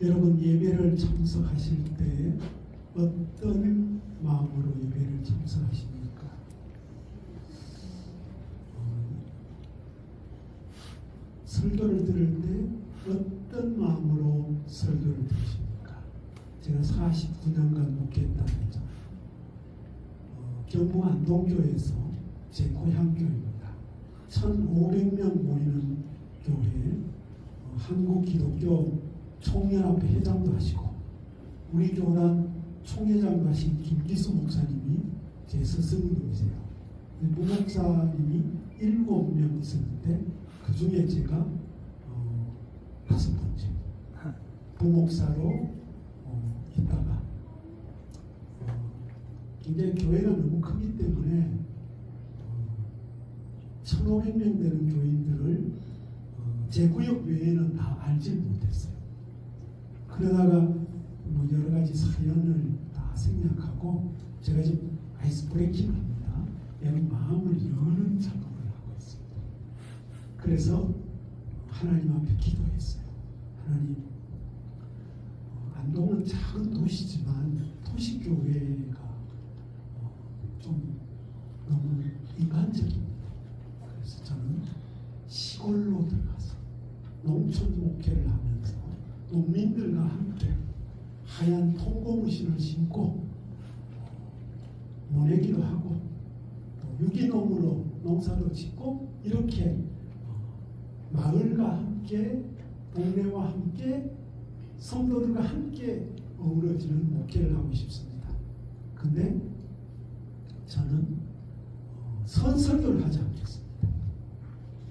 여러분 예배를 참석하실 때 어떤 마음으로 예배를 참석하십니까? 설교를 들을 때 어떤 마음으로 설교를 들으십니까? 제가 49년간 목회했다고 했잖아요. 경북 안동교회에서 제 고향교회입니다. 1,500명 모이는 교회, 한국기독교 총연합회 회장도 하시고 우리 교단 총회장도 하신 김기수 목사님이 제 스승님이세요. 부목사님이 7명 있었는데 그 중에 제가 5번째 부목사로 있다가 굉장히 교회가 너무 크기 때문에 1,500명 되는 교인들을 제 구역 외에는 다 알지 못했어요. 그러다가 뭐 여러 가지 사연을 다 생략하고 제가 지금 아이스 브레이킹을 합니다. 여러분 마음을 여는 작업을 하고 있습니다. 그래서 하나님 앞에 기도했어요. 하나님, 안동은 작은 도시지만 도시교회가 좀 너무 인간적입니다. 그래서 저는 시골로 들어가서 농촌 목회를 하면서 농민들과 함께 하얀 통고무신을 신고 모내기도 하고 또 유기농으로 농사도 짓고 이렇게 마을과 함께 동네와 함께 성도들과 함께 어우러지는 목회를 하고 싶습니다. 근데 저는 선설교를 하지 않겠습니다.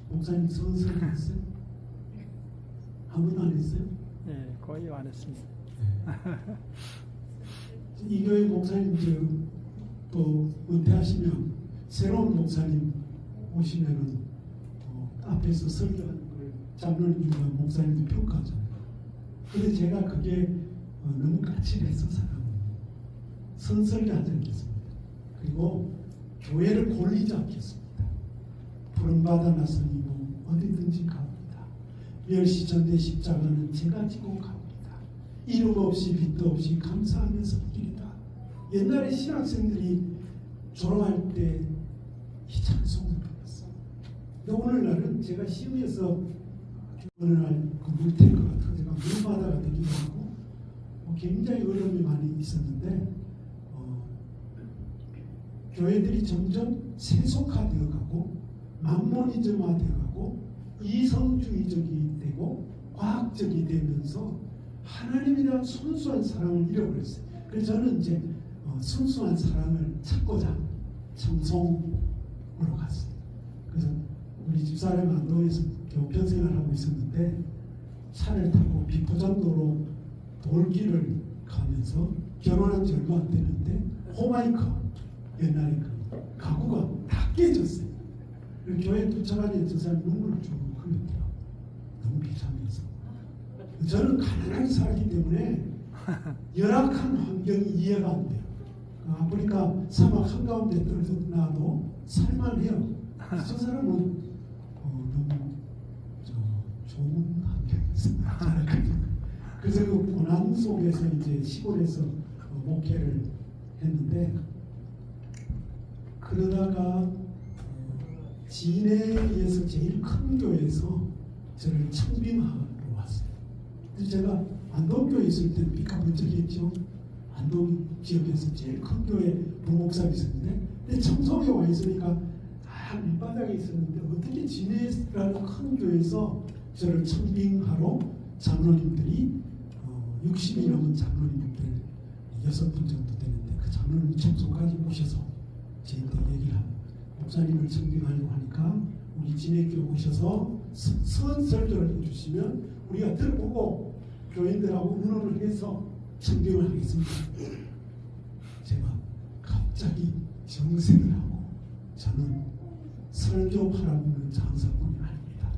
목사님 선설교 했어요? 한 번도 안 했어요? 네, 거의 안 했습니다. 이 교회 목사님 또 은퇴하시면 새로운 목사님 오시면은 앞에서 설교하는 걸 장로님과 목사님도 평가하잖아요. 그런데 제가 그게 너무 까칠해서 사람은 선설교 하지 않겠습니다. 그리고 교회를 골리지 않겠습니다. 부름받아 났으니 뭐 어디든지 갑니다. 멸시 전대 십자가는 제가 지고 갑니다. 이름 없이 빚도 없이 감사하며 섬기리다. 옛날에 신학생들이 졸업할 때 이 찬송을 불렀어. 근데 오늘날은 제가 시험에서 어느 날그 물탱크가 터져가 물바다가 되기도 하고 굉장히 어려움이 많이 있었는데 교회들이 점점 세속화되어 가고 만모니즘화되어 가고 이성주의적이 되고 과학적이 되면서 하나님에 대한 순수한 사랑을 잃어버렸어요. 그래서 저는 이제 순수한 사랑을 찾고자 청송으로 갔어요. 그래서 우리 집사람 안동에서 교편 생활하고 있었는데 차를 타고 비포장도로 돌길을 가면서 결혼한 지 얼마 안 되는데 호마이커 옛날에 그 가구가 다 깨졌어요. 교회 도착하니 저 사람이 눈물을 쭉 흘렸더라고요. 너무 비참해서. 저는 가난하게 살기 때문에 열악한 환경이 이해가 안 돼요. 아프리카 사막 한가운데 떨어져 나도 살만해요. 저 사람은 너무 좋은 환경에서 자랐거든요. 그래서 그 고난 속에서 이제 시골에서 목회를 했는데 그러다가 진해에서 제일 큰 교회에서 저를 청빙하러 왔어요. 그래서 제가 안동교에 있을 때 삐까번쩍했죠. 안동 지역에서 제일 큰 교회 부목사가 있었는데 근데 청송에 와 있으니까 밑바닥에 있었는데 어떻게 진해라는 큰 교회에서 저를 청빙하러 장로님들이 60이 넘은 장로님들 6분 정도 되는데 그 장로님 청송까지 오셔서 저희한테 얘기를 합니다. 목사님을 청빙하려고 하니까 우리 진해교회 오셔서 선설교를 해주시면 우리가 들어보고 교인들하고 의논을 해서 청빙을 하겠습니다. 제가 갑자기 정색을 하고 저는 설교 팔아먹는 장사꾼이 아닙니다.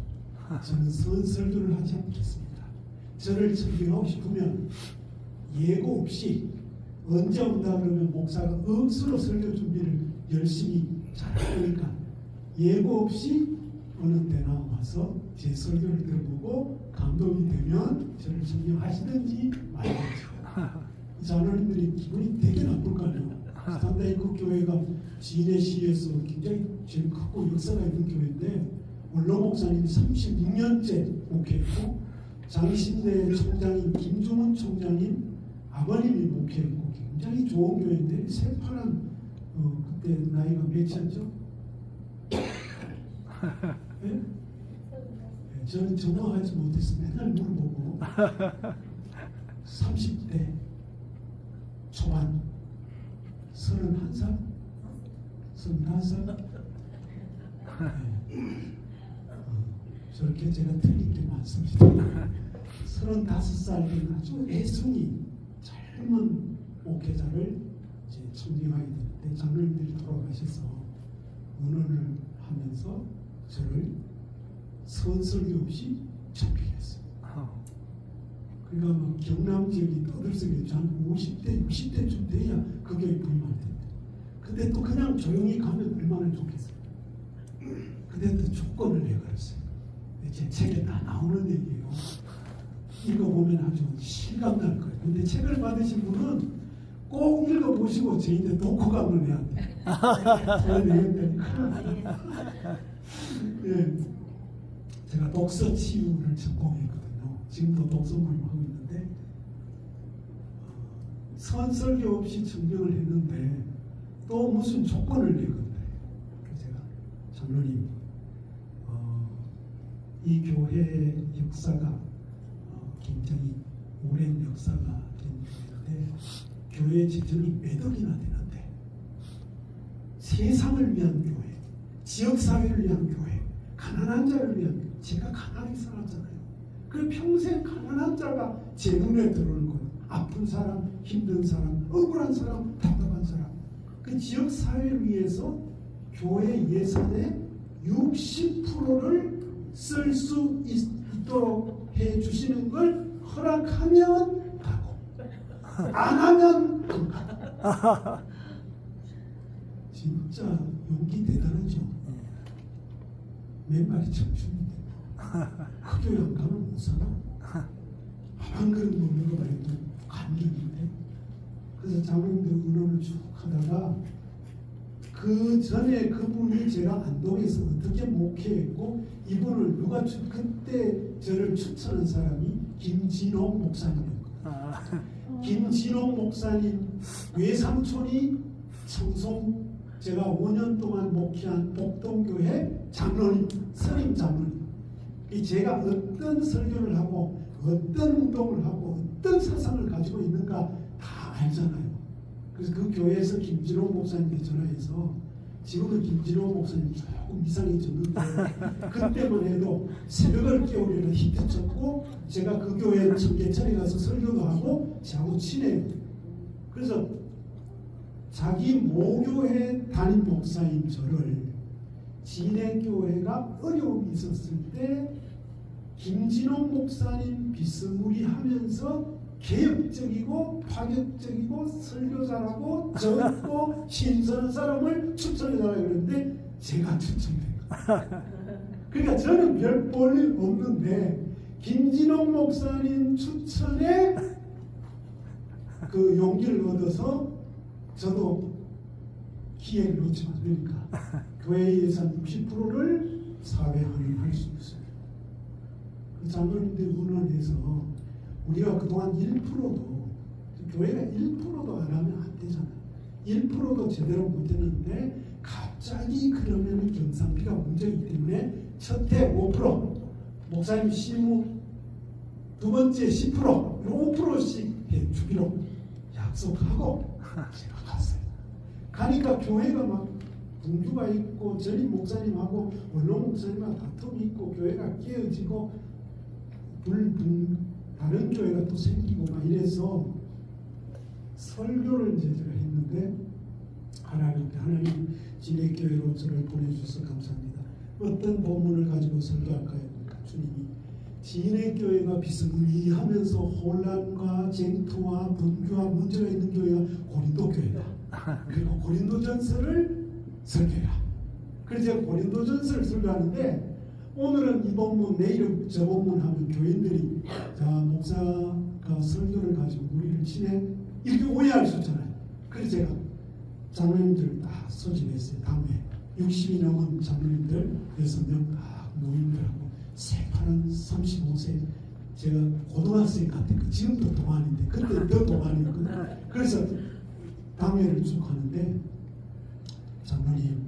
저는 선설교를 하지 않겠습니다. 저를 청빙하고 싶으면 예고 없이 언제 온다 그러면 목사가 억수로 설교 준비를 열심히 잘하니까 예고 없이 어느 때나 와서 제 설교를 들어보고 감동이 되면 저를 증명하시든지 말든지. 이 장로님들이 기분이 되게 나쁠 거 아니에요. 상당히 그 교회가 진해시에서 굉장히 제일 크고 역사가 있는 교회인데 원로 목사님이 36년째 목회했고 장신대 총장인 김종훈 총장님 아버님이 목회했고 굉장히 좋은 교회인데 새파란 그때 나이가 몇이었죠? 네? 네, 저는 정확하지 못해서 맨날 물어보고 30대 초반 31살? 35살? 네. 저렇게 제가 틀린 게 많습니다. 35살 된 아주 애순이 젊은 목회자를 이제 청빙하게 되는데 장로님들이 돌아가셔서 은원을 하면서 저를 선설교 없이 청빙했어요. 그러니까 막 경남 지역이 떠들썩했죠. 한 50대, 60대쯤 돼야 그 교회 부임할 텐데. 근데 또 그냥 조용히 가면 얼마나 좋겠어요. 근데 또 조건을 내걸었어요. 제 책에 다 나오는 얘기예요. 읽어보면 아주 실감날 거예요. 근데 책을 받으신 분은 꼭 읽어보시고 저희한테 독후감을 내야 돼요. 저희 내겠다니까. 예, 제가 독서 치유를 전공했거든요. 지금도 독서 모임 하고 있는데 선설교 없이 증명을 했는데 또 무슨 조건을 내건데 제가 장로님 이 교회의 역사가 굉장히 오랜 역사가 된 교회인데 교회 재정이 몇 억이나 되는데 세상을 위한 교회, 지역사회를 위한 교회, 가난한 자를 위한 교회. 제가 가난하게 살았잖아요. 그 평생 가난한 자가 제 눈에 들어오는 거예요. 아픈 사람, 힘든 사람, 억울한 사람, 답답한 사람. 그 지역사회를 위해서 교회 예산의 60%를 쓸 수 있도록 해주시는 걸 허락하면 가고 안 하면 안 가고. 진짜 용기 대단하죠. 맨발이 청춘인데 그 교회 안 가면 못 살아. 한 그릇 먹는 거 말고 감격인데. 그래서 장로님들 의논을 쭉 하다가 그 전에 그분이 제가 안동에서 어떻게 목회했고 이분을 누가 그때 저를 추천한 사람이 김진홍 목사님이었거든요. 김진홍 목사님 외삼촌이 청송 제가 5년 동안 목회한 복동교회 장로님, 선임 장로님. 제가 어떤 설교를 하고 어떤 운동을 하고 어떤 사상을 가지고 있는가 다 알잖아요. 그래서 그 교회에서 김진홍 목사님께 전화해서 지금은 김진홍 목사님 조금 이상해졌는데 그때만 해도 새벽을 깨우려는 히트 쳤고 제가 그 교회 청계천에 가서 설교도 하고 저하고 친해요. 그래서 자기 모교회 담임 목사인 저를 진해교회가 어려움이 있었을 때 김진홍 목사님 비스무리하면서 개혁적이고 파격적이고 설교 잘하고 젊고 신선한 사람을 추천해달라 그랬는데 제가 추천된 거예요. 그러니까 저는 별 볼일 없는데 김진홍 목사님 추천에 그 용기를 얻어서 저도 기회를 놓치면 안 되니까 교회 예산 60%를 사회 항의할 수 있어요. 그 장로님들 의논해서 우리가 그동안 1%도 교회가 1%도 안 하면 안 되잖아요. 1%도 제대로 못했는데 갑자기 그러면 경상비가 문제이기 때문에 첫해 5% 목사님 시무 두 번째 10% 5%씩 해주기로 약속하고 제가 갔어요. 가니까 교회가 막 분규가 있고 전임 목사님하고 원로 목사님하고 다툼이 있고 교회가 깨어지고 다른 교회가 또 생기고 막 이래서 설교를 이제 제가 했는데 하나님 진해교회로 저를 보내주셔서 감사합니다. 어떤 본문을 가지고 설교할까요? 그러니까 주님이 진해교회가 비스무리하면서 혼란과 쟁투와 분규와 문제가 있는 교회가 고린도 교회다. 그리고 고린도전서를 설교해라. 그래서 제가 고린도전서를 설교하는데 오늘은 이 본문, 내일은 저 본문 하면 교인들이 자 목사가 설교를 가지고 우리를 친해 이렇게 오해할 수 있잖아요. 그래서 제가 장로님들 다 소집했어요. 다음에 60이 넘은 장로님들 6명 다 노인들하고 새파란 35세 제가 고등학생 같았고 지금도 동안인데 그때 더 동안이었거든요. 그래서 당회를 쭉 하는데 장로님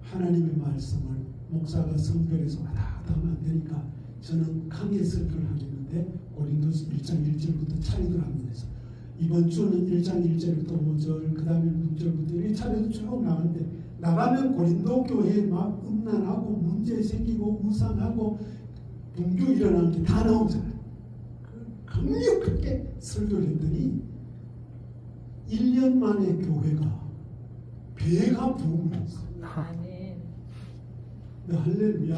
하나님의 말씀을 목사가 성결해서 왔다 갔다 하면 안 되니까 저는 강의 설교를 하겠는데 고린도서 1장 1절부터 차례를 합니다. 이번 주는 1장 1절부터 5절 그 다음에 6절부터 이렇게 차례도 쭉 나가는데 나가면 고린도 교회에 막 음란하고 문제 생기고 우상하고 분교 일어나는 게 다 나오잖아요. 강력하게 설교를 했더니 1년 만에 교회가 배가 부흥을 했어요. 네, 할렐루야.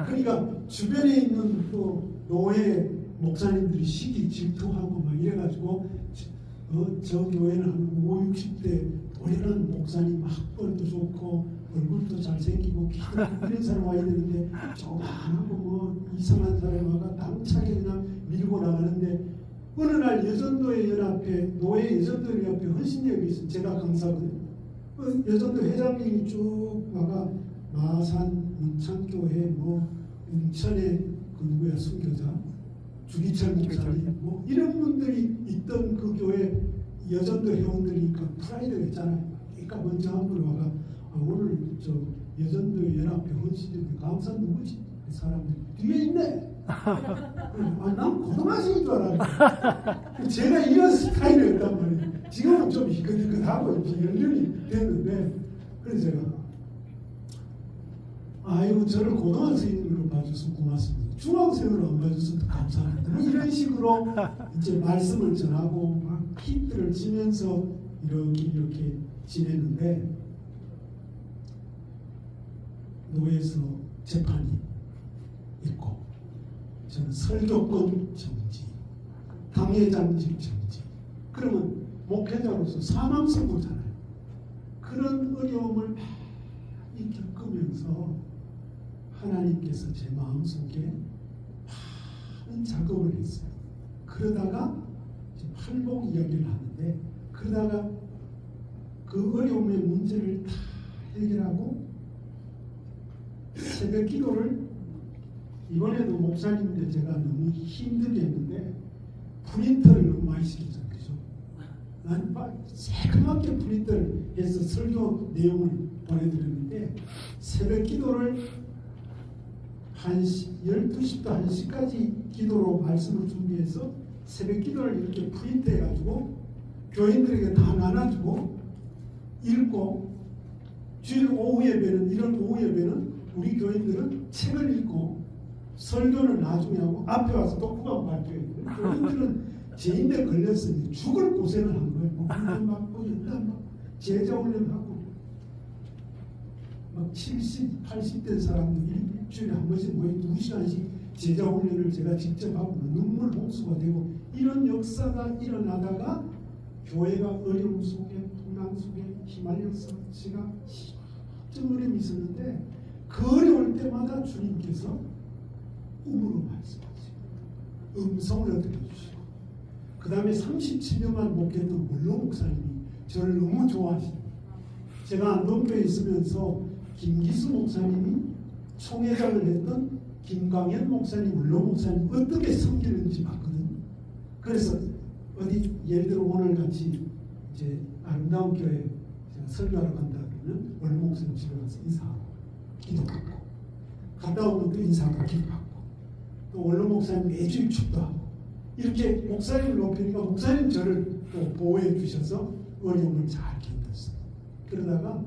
그러니까 주변에 있는 또 노예 목사님들이 시기 질투하고 막 이래가지고 저 교회는 한 5, 60대 노련한 목사님 학벌도 좋고 얼굴도 잘생기고 키도 이런 사람 와야 되는데 조만하고 뭐 이상한 사람 와가 당차게 그냥 밀고 나가는데 어느 날 여전도의 연합회 노예 여전도의 연합회 헌신예배 있어요. 제가 강사거든요. 여전도 회장님이 쭉 와가 마산 문창교회 뭐 인천의 그 누구야 순교자 주기철 목사님 뭐 이런 분들이 있던 그 교회 여전도 회원들이니까 프라이드가 있잖아요. 그러니까 먼저 한 분 와가 오늘 저 여전도 연합회 헌신예배 강사 누구지? 그 사람들 뒤에 있네. 난 고등학생인 줄 알았는데 제가 이런 스타일이었단 말이에요. 지금은 좀 희끗희끗하고 연륜이 됐는데 그래서 제가 아이고 저를 고등학생으로 봐줘서 고맙습니다. 중학생으로 안 봐줘서 감사합니다. 뭐 이런 식으로 이제 말씀을 전하고 막 힌트를 치면서 이렇게 지냈는데 노예에서 재판이 있고 저는 설교권 정지, 당회장직 정지. 그러면 목회자로서 사망 선고잖아요. 그런 어려움을 많이 겪으면서 하나님께서 제 마음속에 많은 작업을 했어요. 그러다가 지금 팔복 이야기를 하는데 그러다가 그 어려움의 문제를 다 해결하고 새벽 기도를 이번에도 목사님인데 제가 너무 힘들게 했는데 프린터를 너무 많이 시켰잖아요. 그죠? 난 새까맣게 프린터를 해서 설교 내용을 보내드렸는데 새벽 기도를 12시부터 1시까지 기도로 말씀을 준비해서 새벽 기도를 이렇게 프린트해가지고 교인들에게 다 나눠주고 읽고 주일 오후 예배는 이런 오후 예배는 우리 교인들은 책을 읽고 설교는 나중에 하고 앞에 와서 독후감 발표해요. 교인들은 죄인데 걸렸으니 죽을 고생을 한 거예요. 뭐 훈련 받고 연단 받고 제자 훈련하고 막 70, 80대 사람들 일주일에 한 번씩 모여 2시간씩 제자 훈련을 제가 직접 하고 눈물 홍수가 되고 이런 역사가 일어나다가 교회가 어려움 속에 풍랑 속에 휘말려서 제가 좀 어려움이 있었는데 그 어려울 때마다 주님께서 꿈으로 말씀하시고 음성을 들려주시고 그 다음에 37년만 목회했던 물로 목사님이 저를 너무 좋아하시고 제가 안동교에 있으면서 김기수 목사님이 총회장을 했던 김광현 목사님, 물로 목사님 어떻게 섬기는지 봤거든요. 그래서 어디 예를 들어 오늘 같이 이제 아름다운 교회 제가 설교하러 간다 그러면 물로 목사님 집에 가서 인사하고 기도받고 갔다 오면 또 인사하고 기도받고 또 원로 목사님 매주 축도하고 이렇게 목사님을 높이니까 목사님 저를 또 보호해 주셔서 어려움을 잘 견뎠어요. 그러다가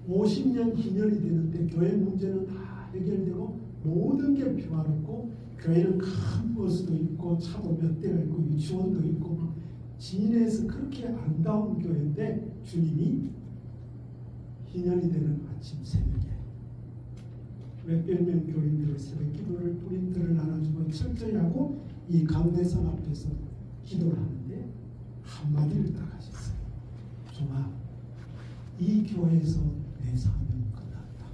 50년 기념이 되는데 교회 문제는 다 해결되고 모든 게 평화롭고 교회는 큰 버스도 있고 차도 몇 대가 있고 유치원도 있고 막 진해에서 그렇게 아름다운 교회인데 주님이 희년이 되는 아침 새벽에 몇백 명 교인들의 새벽 기도를 프린트를 나눠주고 철저히 하고 이 강대상 앞에서 기도를 하는데 한마디를 딱 하셨어요. 종아, 이 교회에서 내 사명이 끝났다.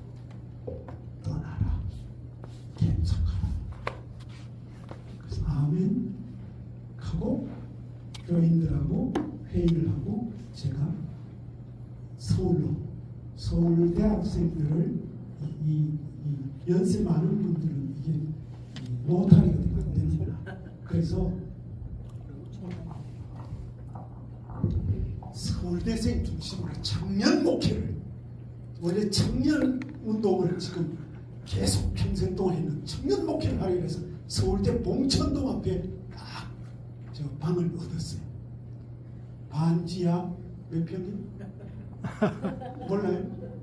회의를 하고 제가 서울대 학생들을 이 연세 많은 분들은 이게 로타리가 안 됩니다. 그래서 서울대생 중심으로 청년 목회를, 원래 청년 운동을 지금 계속 평생 동안 했는 청년 목회를 하기 위해서 서울대 봉천동 앞에 딱 저 방을 얻었어요. 반지하 몇 평이요? 몰라요?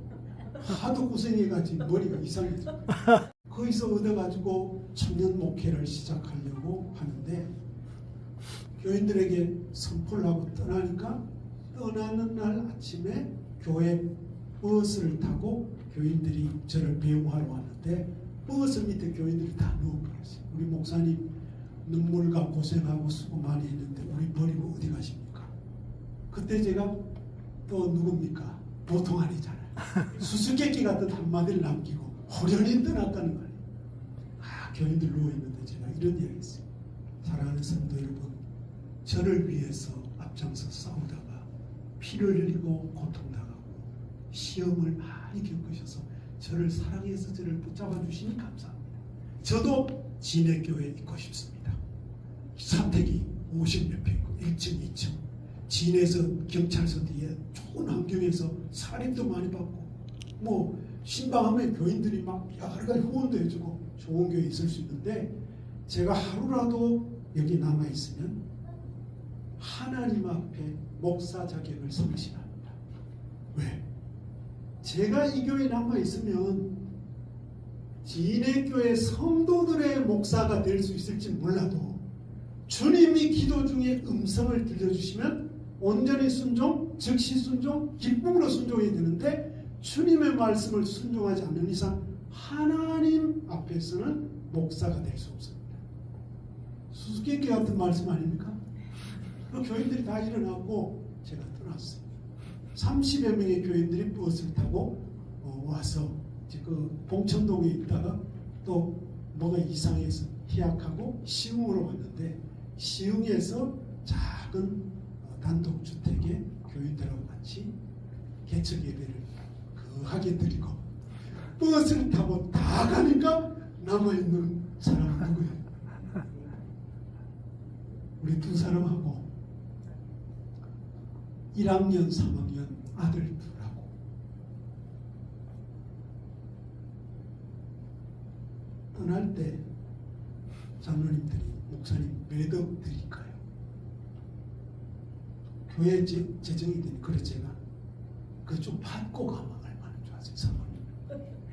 하도 고생해가지고 머리가 이상해져. 거기서 얻어가지고 청년 목회를 시작하려고 하는데 교인들에게 선포를 하고 떠나니까 떠나는 날 아침에 교회 버스를 타고 교인들이 저를 배웅하러 왔는데 버스 밑에 교인들이 다 누워버렸어요. 우리 목사님 눈물과 고생하고 수고 많이 했는데 우리 버리고 어디 가십니까? 그때 제가 또 누굽니까? 보통 아니잖아요. 수수께끼 같은 한마디를 남기고 호련히 떠났다는 거예요. 교인들 누워있는데 제가 이런 이야기 했어요. 사랑하는 성도 여러분, 저를 위해서 앞장서 싸우다가 피를 흘리고 고통당하고 시험을 많이 겪으셔서 저를 사랑해서 저를 붙잡아 주시니 감사합니다. 저도 진해교회에 있고 싶습니다. 사택이 50몇 평이고 1층, 2층 진해에서 경찰서 뒤에 좋은 환경에서 사립도 많이 받고 뭐 신방하면 교인들이 막 여러 가지 후원도 해주고 좋은 교회에 있을 수 있는데 제가 하루라도 여기 남아있으면 하나님 앞에 목사 자격을 성실합니다. 왜? 제가 이 교회에 남아있으면 진해교회 성도들의 목사가 될 수 있을지 몰라도 주님이 기도 중에 음성을 들려주시면 온전히 순종, 즉시 순종, 기쁨으로 순종해야 되는데 주님의 말씀을 순종하지 않는 이상 하나님 앞에서는 목사가 될 수 없습니다. 수수께끼 같은 말씀 아닙니까? 그 교인들이 다 일어나고 제가 떠났어요. 30여 명의 교인들이 버스를 타고 와서 그 봉천동에 있다가 또 뭐가 이상해서 희약하고 시흥으로 왔는데 시흥에서 작은 단독주택에 교인들하고 같이 개척 예배를 거하게 드리고 버스를 타고 다 가니까 남아있는 사람은 누구예요? 우리 두 사람하고 1학년, 3학년 아들 둘하고 떠날 때 장로님들이 목사님 몇 억 드릴까요? 교회 재정이 되니 그래 제가 그 좀 받고 가면 얼마나 줄 아세요? 사모님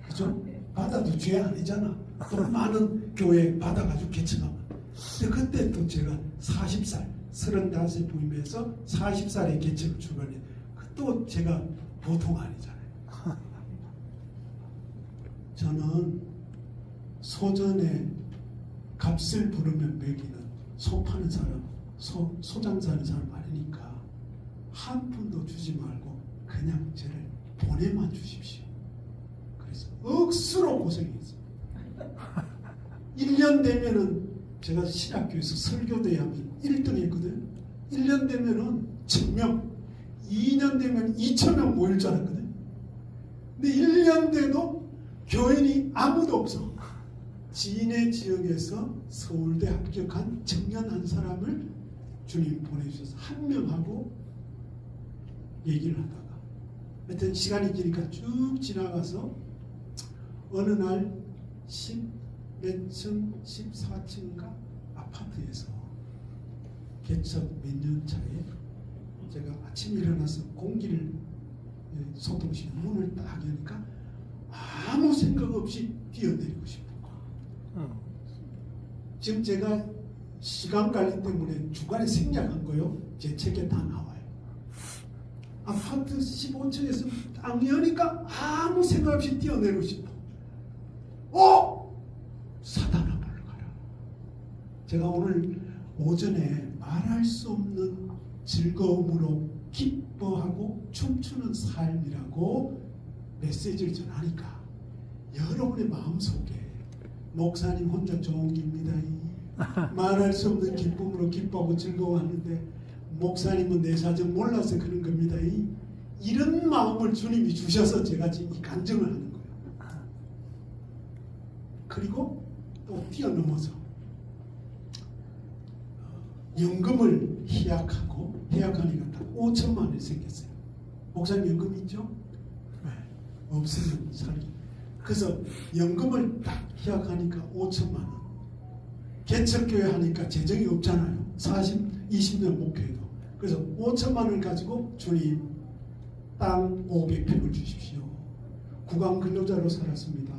그죠? 받아도 죄 아니잖아. 돈 많은 교회 받아가지고 개척하면. 근데 그때 또 제가 40살 35에 부임해서 40살에 개척을 출발해. 또 제가 보통 아니잖아요. 저는 소전에 값을 부르면 먹이는 소 파는 사람, 소장사하는 사람 많으니까 한 푼도 주지 말고 그냥 저를 보내만 주십시오. 그래서 억수로 고생했어요. 1년 되면은 제가 신학교에서 설교대회 하면 1등 했거든요. 1년 되면은 1000명, 2년 되면 2000명 모일 줄 알았거든요. 근데 1년 돼도 교인이 아무도 없어. 진해 지역에서 서울대 합격한 청년 한 사람을 주님 보내주셔서 한 명하고 얘기를 하다가 하여튼 시간이 기니까 쭉 지나가서 어느 날 10몇 층, 14층인가 아파트에서 개척 몇 년 차에 제가 아침에 일어나서 공기를 소통실 문을 딱 여니까 아무 생각 없이 뛰어내리고 싶은 거예요. 지금 제가 시간 관리 때문에 중간에 생략한 거요. 제 책에 다 나와요. 아파트 15층에서 딱 여니까 아무 생각 없이 뛰어내리고 싶어. 사단아 물러가라. 제가 오늘 오전에 말할 수 없는 즐거움으로 기뻐하고 춤추는 삶이라고 메시지를 전하니까 여러분의 마음속에 목사님 혼자 좋은 겁니다. 말할 수 없는 기쁨으로 기뻐하고 즐거워하는데 목사님은 내 사정 몰라서 그런 겁니다. 이런 마음을 주님이 주셔서 제가 지금 이 간증을 하는 거예요. 그리고 또 뛰어넘어서 연금을 해약하니까 딱 5천만 원이 생겼어요. 목사님 연금 있죠? 없으면 살기. 그래서 연금을 딱 해약하니까 5천만 원. 개척교회 하니까 재정이 없잖아요. 20년 목회도. 그래서 5천만 원을 가지고 주님 땅 500평을 주십시오. 구강 근로자로 살았습니다.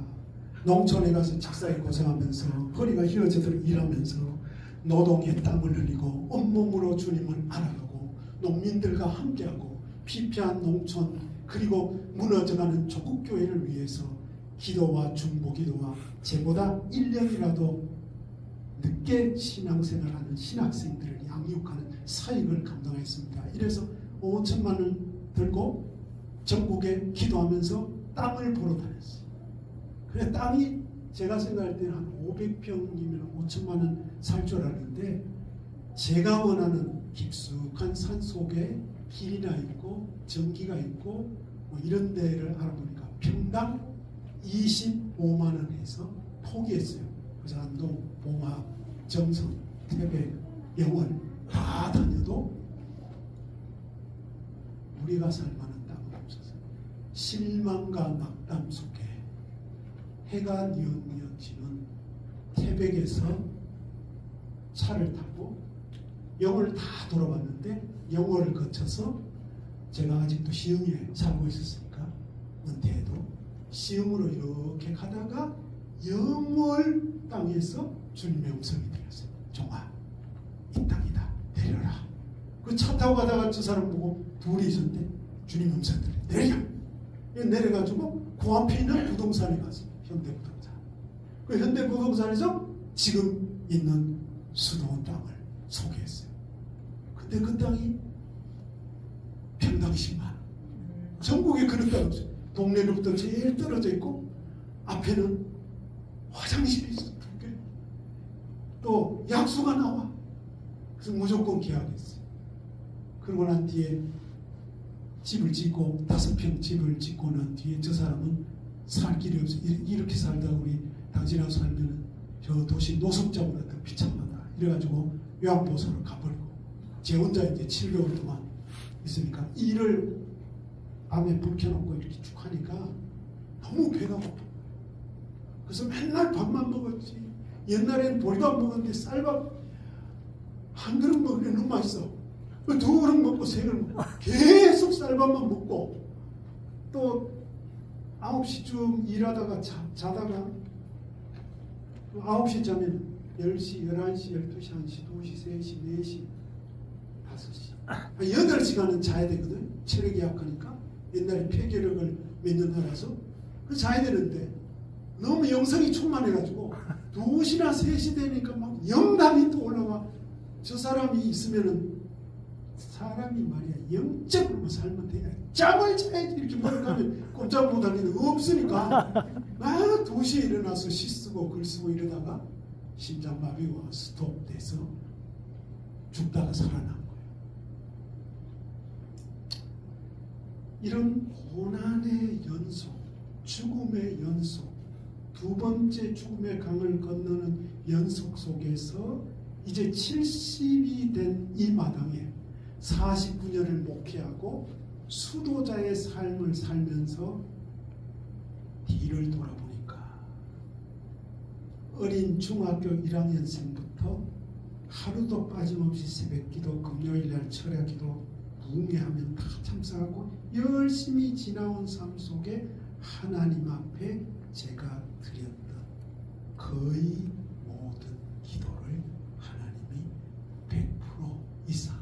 농촌에 가서 직사에 고생하면서 허리가 휘어지도록 일하면서 노동의 땀을 흘리고 온몸으로 주님을 알아가고 농민들과 함께하고 피폐한 농촌 그리고 무너져가는 조국교회를 위해서 기도와 중보기도와 제보다 1년이라도 늦게 신앙생활하는 신학생들을 양육하는 사역을 감당했습니다. 이래서 5천만 원 들고 전국에 기도하면서 땅을 보러 다녔어요. 그래 땅이 제가 생각할 때는 한 500평이면 5천만 원 살 줄 알았는데 제가 원하는 깊숙한 산 속에 길이나 있고 전기가 있고 뭐 이런 데를 알아보니까 평당 25만 원 해서 포기했어요. 그래서 안동, 봉화, 정선, 태백, 영월 다 다녀도 우리가 살만한 땅은 없었어요. 실망과 낙담 속에 해가 뉘엿뉘엿 지는 태백에서 차를 타고 영월을 다 돌아봤는데 영월을 거쳐서 제가 아직도 시흥에 살고 있었으니까 은퇴해도 시흥으로 이렇게 가다가 영월 땅에서 주님의 음성이 들렸어요. 종아, 이 땅이다. 내려라. 그 차 타고 가다가 저 사람 보고 둘이 있었는데 주님 음성 들려. 내려. 내려가지고 그 앞에 있는 부동산에 갔어요. 현대부동산. 그 현대부동산에서 지금 있는 수도원 땅을 소개했어요. 근데 그 땅이 평당 10만 원. 전국에 그런 땅 없어요. 동네로부터 제일 떨어져 있고 앞에는 화장실이 있어. 또 약수가 나와. 그래서 무조건 계약했어요. 그러고 난 뒤에 집을 짓고 5평 집을 짓고 난 뒤에 저 사람은 살 길이 없어. 이렇게 살다 우리 당신하고 살면 저 도시 노숙자보다 더 비참하다. 이래가지고 요양보호소로 가버리고 제 혼자 이제 7개월 동안 있으니까 일을 밤에 불 켜놓고 이렇게 쭉 하니까 너무 배가 고파. 그래서 맨날 밥만 먹었지. 옛날에는 보리도 안 먹었는데 쌀밥 한 그릇 먹으면 너무 맛있어. 2그릇 먹고 3그릇 먹고 계속 쌀밥만 먹고 또 9시쯤 일하다가 자다가 9시 자면 10시, 11시, 12시, 1시, 2시, 3시, 4시, 5시 8시간은 자야 되거든. 체력이 약하니까 옛날에 폐결핵을 몇 년 살아서 그 자야 되는데 너무 영성이 충만해가지고 2시나 3시 되니까 막 영감이 또 올라와. 저 사람이 있으면은 사람이 말이야 영적으로 살면 돼. 잠을 자야지. 이렇게 머리카락에 꼼짝 못할 일은 없으니까 2시에 일어나서 시 쓰고 글 쓰고 이러다가 심장마비와 스톱돼서 죽다가 살아난 거예요. 이런 고난의 연속, 죽음의 연속, 두 번째 죽음의 강을 건너는 연속 속에서 이제 70이 된 이 마당에 49년을 목회하고 수도자의 삶을 살면서 뒤를 돌아보니까 어린 중학교 1학년생부터 하루도 빠짐없이 새벽기도, 금요일날 철야기도, 붕괴하면 다 참석하고 열심히 지나온 삶 속에 하나님 앞에 제가 드렸던 거의 모든 기도를 하나님이 100% 이상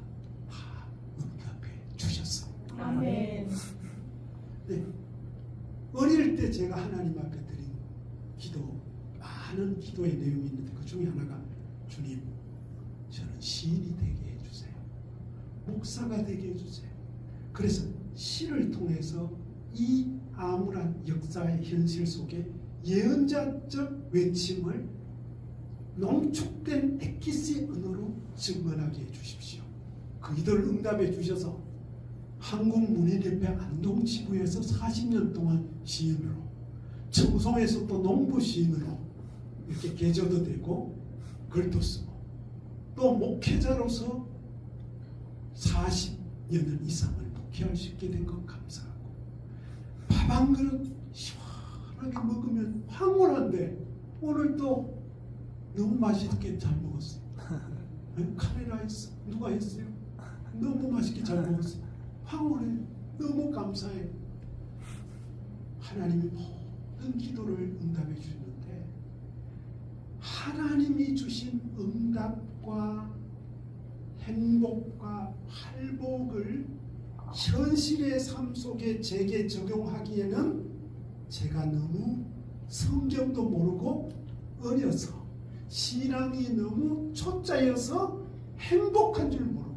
다 응답해 주셨어요. 아멘. 네, 어릴 때 제가 하나님 앞에 드린 기도, 많은 기도의 내용이 있는데 그 중에 하나가 주님, 저는 시인이 되게 해주세요. 목사가 되게 해주세요. 그래서 시를 통해서 이 암울한 역사의 현실 속에 예언자적 외침을 농축된 엑기스의 언어로 증언하게 해주십시오. 그이들 응답해 주셔서 한국문인협회 안동지부에서 40년 동안 시인으로, 청송에서 또 농부 시인으로 이렇게 계조도 되고 글도 쓰고, 또 목회자로서 40년 이상을 목회할 수 있게 된 것 감사하고, 밥 한 그릇 시원하게 먹으면 황홀한데 오늘 또 너무 맛있게 잘 먹었어요. 카메라 했어. 누가 했어요? 너무 맛있게 잘 먹었어요. 황홀해. 너무 감사해. 하나님이 모든 기도를 응답해 주시는데, 하나님이 주신 응답과 행복과 활복을 현실의 삶 속에 제게 적용하기에는 제가 너무 성경도 모르고 어려서, 신앙이 너무 초짜여서 행복한 줄 모르고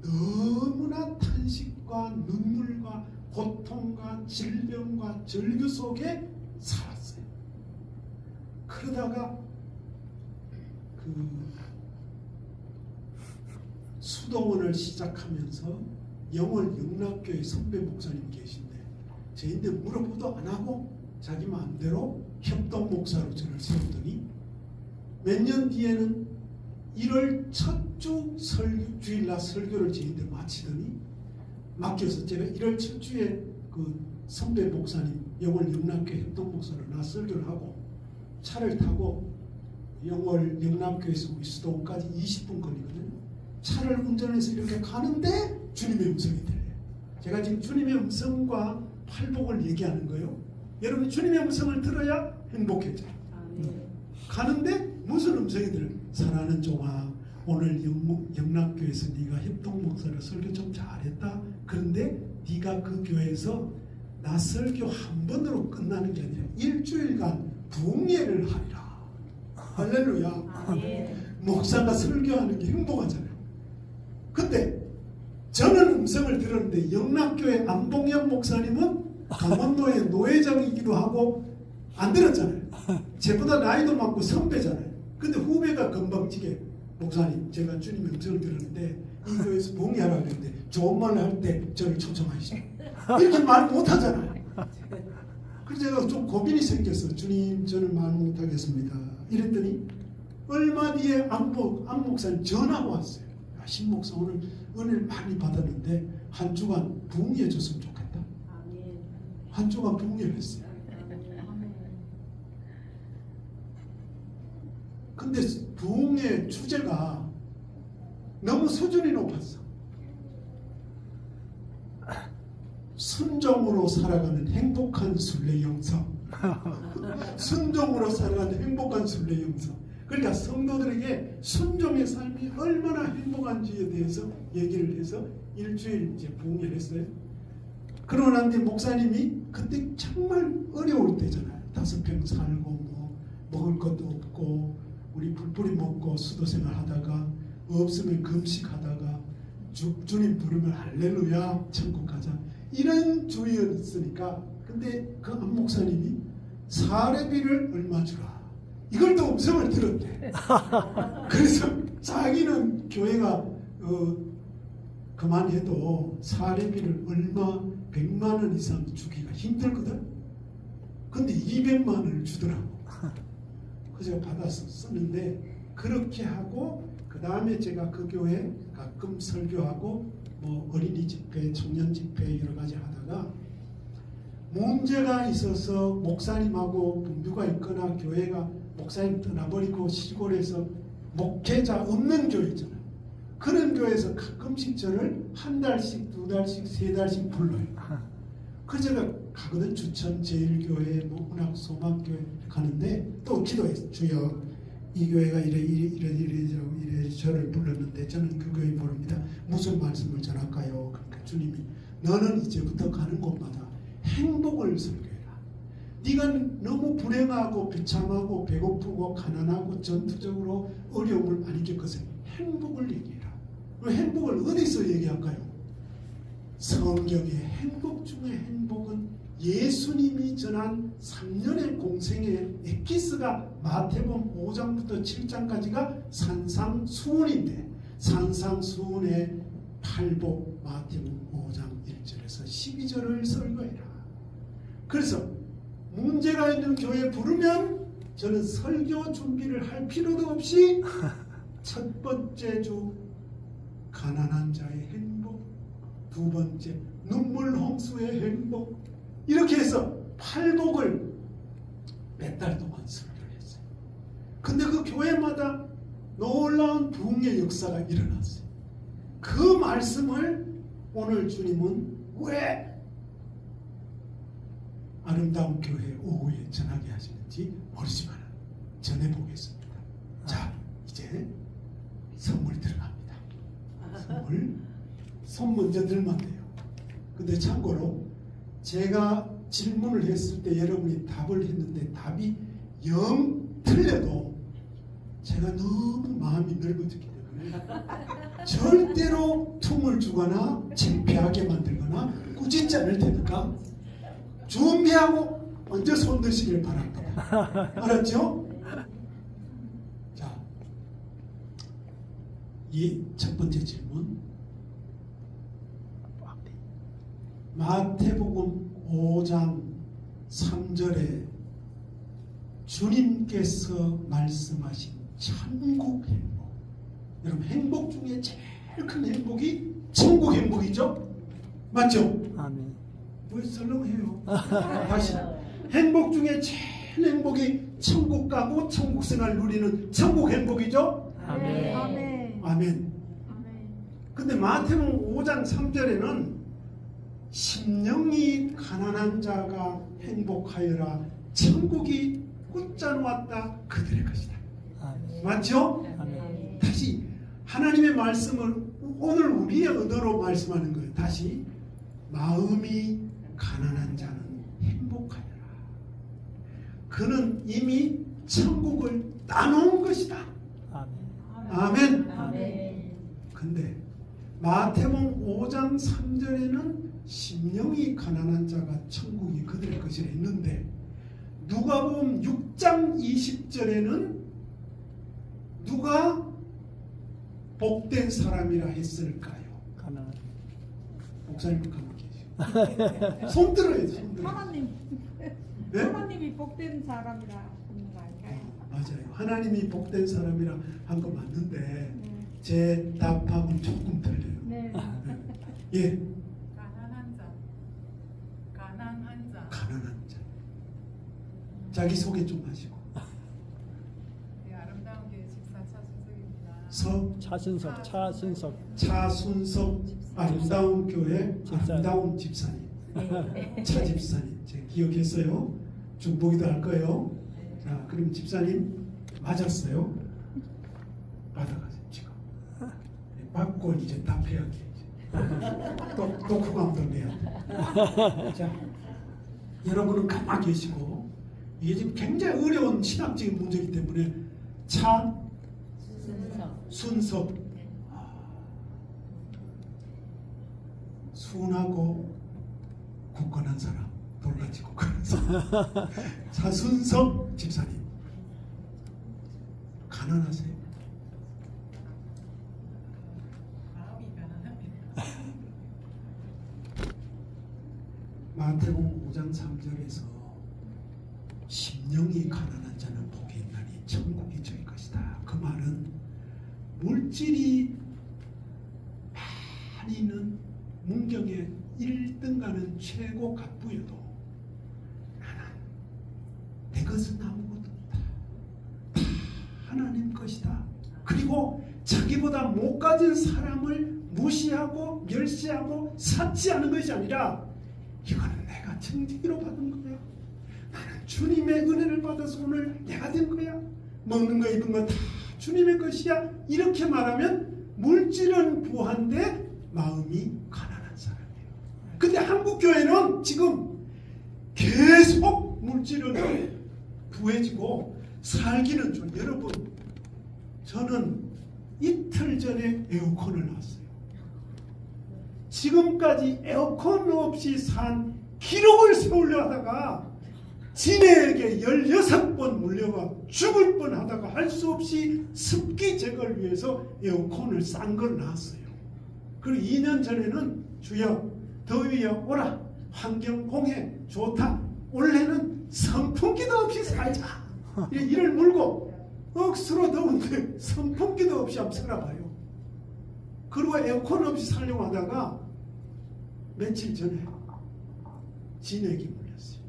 너무나 탄식과 눈물과 고통과 질병과 절규 속에 살았어요. 그러다가 수도원을 시작하면서 영월 영락교회 선배 목사님 계신데, 저희한테 물어보도 안 하고 자기 마음대로 협동 목사로 저를 세우더니, 몇 년 뒤에는 1월 첫 주 주일날 설교를 저희한테 마치더니 맡겨서, 제가 1월 첫 주에 그 선배 목사님 영월 영락교회 협동 목사로 나 설교를 하고 차를 타고 영월 영락교회에서 우리 수도원까지 20분 거리거든요. 차를 운전해서 이렇게 가는데 주님의 음성이 들려요. 제가 지금 주님의 음성과 팔복을 얘기하는 거예요. 여러분, 주님의 음성을 들어야 행복해져요. 가는데 무슨 음성이 들려요? 사랑하는 종아, 오늘 영락교회에서 네가 협동 목사로 설교 좀 잘했다. 그런데 네가 그 교회에서 나 설교 한 번으로 끝나는 게 아니라 일주일간 부흥예를 하리라. 할렐루야. 목사가 설교하는 게 행복하잖아요. 근데 저는 음성을 들었는데, 영락교회 안봉영 목사님은 강원도의 노회장이기도 하고 안 들었잖아요. 제보다 나이도 많고 선배잖아요. 근데 후배가 건방지게, 목사님 제가 주님의 음성을 들었는데 이 교회에서 봉해하라고 했는데 좋은 말을 할 때 저를 초청하시죠. 이렇게 말 못하잖아요. 그래서 제가 좀 고민이 생겼어. 주님, 저는 말 못하겠습니다. 이랬더니 얼마 뒤에 안 목사님 전화가 왔어요. 야, 신 목사 오늘 은혜를 많이 받았는데 한 주간 부흥해 줬으면 좋겠다. 한 주간 부흥회를 했어요. 근데 부흥의 주제가 너무 수준이 높았어. 순종으로 살아가는 행복한 순례 영성. 순종으로 살아가는 행복한 순례 영성. 그러니까 성도들에게 순종의 삶이 얼마나 행복한지에 대해서 얘기를 해서 일주일 이제 부흥회를 했어요. 그러고 난 뒤 목사님이 그때 정말 어려울 때잖아요. 5평 살고 뭐 먹을 것도 없고 우리 불뿌리 먹고 수도 생활 하다가 없으면 금식하다가 주님 부르면 할렐루야 천국 가자 이런 주의였으니까, 근데 그 안 목사님이 사례비를 얼마 주라 이걸 또 음성을 들었대. 그래서 자기는 교회가 그만해도 사례비를 얼마 100만 원 이상 주기가 힘들거든. 근데 200만 원을 주더라고. 그래서 제가 받아서 썼는데, 그렇게 하고 그 다음에 제가 그 교회 가끔 설교하고 뭐 어린이 집회, 청년 집회 여러 가지 하다가 문제가 있어서 목사님하고 분류가 있거나 교회가 목사님 떠나버리고 시골에서 목회자 없는 교회 있잖아요. 그런 교회에서 가끔씩 저를 한 달씩, 2달씩, 3달씩 불러요. 그래서 제가 가거든. 주천 제일교회, 뭐 문학 소망교회 가는데 또 기도했어요. 주여, 이 교회가 이래 저를 불렀는데 저는 그 교회 모릅니다. 무슨 말씀을 전할까요? 그러니까 주님이 너는 이제부터 가는 곳마다 행복을 설교해라. 네가 너무 불행하고 비참하고 배고프고 가난하고 전투적으로 어려움을 많이 겪어서 행복을 얘기해라. 행복을 어디서 얘기할까요? 성경의 행복 중에 행복은 예수님이 전한 3년의 공생의 엑기스가 마태복음 5장부터 7장까지가 산상수훈인데, 산상수훈의 팔복 마태복음 5장 1절에서 12절을 설교해라. 그래서 문제가 있는 교회 부르면 저는 설교 준비를 할 필요도 없이 첫 번째 주 가난한 자의 행복, 두 번째 눈물 홍수의 행복, 이렇게 해서 팔복을 몇 달 동안 설교를 했어요. 근데 그 교회마다 놀라운 부흥의 역사가 일어났어요. 그 말씀을 오늘 주님은 왜 아름다운 교회 오후에 전하게 하시는지 모르지만 전해보겠습니다. 자, 이제 선물 들어갑니다. 손 먼저 들면 돼요. 근데 참고로 제가 질문을 했을 때 여러분이 답을 했는데 답이 영 틀려도 제가 너무 마음이 넓어졌기 때문에 절대로 tum을 주거나 창피하게 만들거나 꾸짖지 않을 테니까 준비하고 먼저 손 드시길 바랍니다. 알았죠? 자, 이 첫 번째 질문. 마태복음 5장 3절에 주님께서 말씀하신 천국 행복. 여러분, 행복 중에 제일 큰 행복이 천국 행복이죠? 맞죠? 아멘. 왜 설렁해요? 다시. 행복 중에 제일 행복이 천국 가고 천국 생활 누리는 천국 행복이죠? 아멘. 아멘. 아멘. 근데 마태복음 5장 3절에는 심령이 가난한 자가 행복하여라, 천국이 굳자 놓았다 그들의 것이다. 아멘. 맞죠? 아멘. 다시 하나님의 말씀을 오늘 우리의 의도로 말씀하는 거예요. 다시 마음이 가난한 자는 행복하여라. 그는 이미 천국을 따놓은 것이다. 아멘. 아멘. 아멘. 근데 마태복음 5장 3절에는 심령이 가난한 자가 천국이 그들의 것이라 했는데 누가복음 6장 20절에는 누가 복된 사람이라 했을까요? 가난한. 목사님 가만 계시고 손 들어요. 손 들어요. 하나님. 네? 하나님이 복된 사람이라 하는 거 아닐까요? 맞아요. 하나님이 복된 사람이라 한 거 맞는데 네. 제 답하고는 조금 틀려요. 네. 예, 가난한 자, 가난한 자. 가난한 자. 자기 소개 좀 하시고. 네, 아름다운 교회 집사 차순석입니다. 차순석. 차순석 아름다운 교회 집사님. 아름다운 집사님. 차 집사님. 제가 기억했어요. 중복이도 할 거예요. 자, 그럼 집사님 맞았어요. 받아가세요 지금. 받고 이제 답해야 돼. 또 후감도 내야 돼. 자, 여러분은 가만히 계시고 이게 지금 굉장히 어려운 신학적인 문제이기 때문에 순석 순하고 굳건한 사람, 돌같이 굳건한 사람. 차순석 집사님, 가난하세요? 마음이 가난합니다. 마태복음 5장 3절에서 심령이 가난한 자는 복이 있나니 천국이 저희 것이다. 그 말은 물질이 많이 있는 문경의 1등 가는 최고 갑부여도 나는 내 것은 아무것도 없다. 다 하나님 것이다. 그리고 자기보다 못 가진 사람을 무시하고 멸시하고 삭지 않은 것이 아니라 이거는 내가 정직으로 받은 거야. 나는 주님의 은혜를 받아서 오늘 내가 된 거야. 먹는 거 입은 거 다 주님의 것이야. 이렇게 말하면 물질은 부한데 마음이 가난한 사람이에요. 근데 한국 교회는 지금 계속 물질은 부해지고 살기는 좀, 여러분, 저는 이틀 전에 에어컨을 놨어요. 지금까지 에어컨 없이 산 기록을 세우려 하다가 진해에게 16번 물려가 죽을 뻔하다가 할 수 없이 습기 제거를 위해서 에어컨을 싼 걸 놨어요. 그리고 2년 전에는 주여 더위여 오라, 환경공해 좋다, 올해는 선풍기도 없이 살자, 이를 물고 억수로 더운데 선풍기도 없이 한번 살아봐요. 그리고 에어컨 없이 살려고 하다가 며칠 전에 진액이 물렸어요.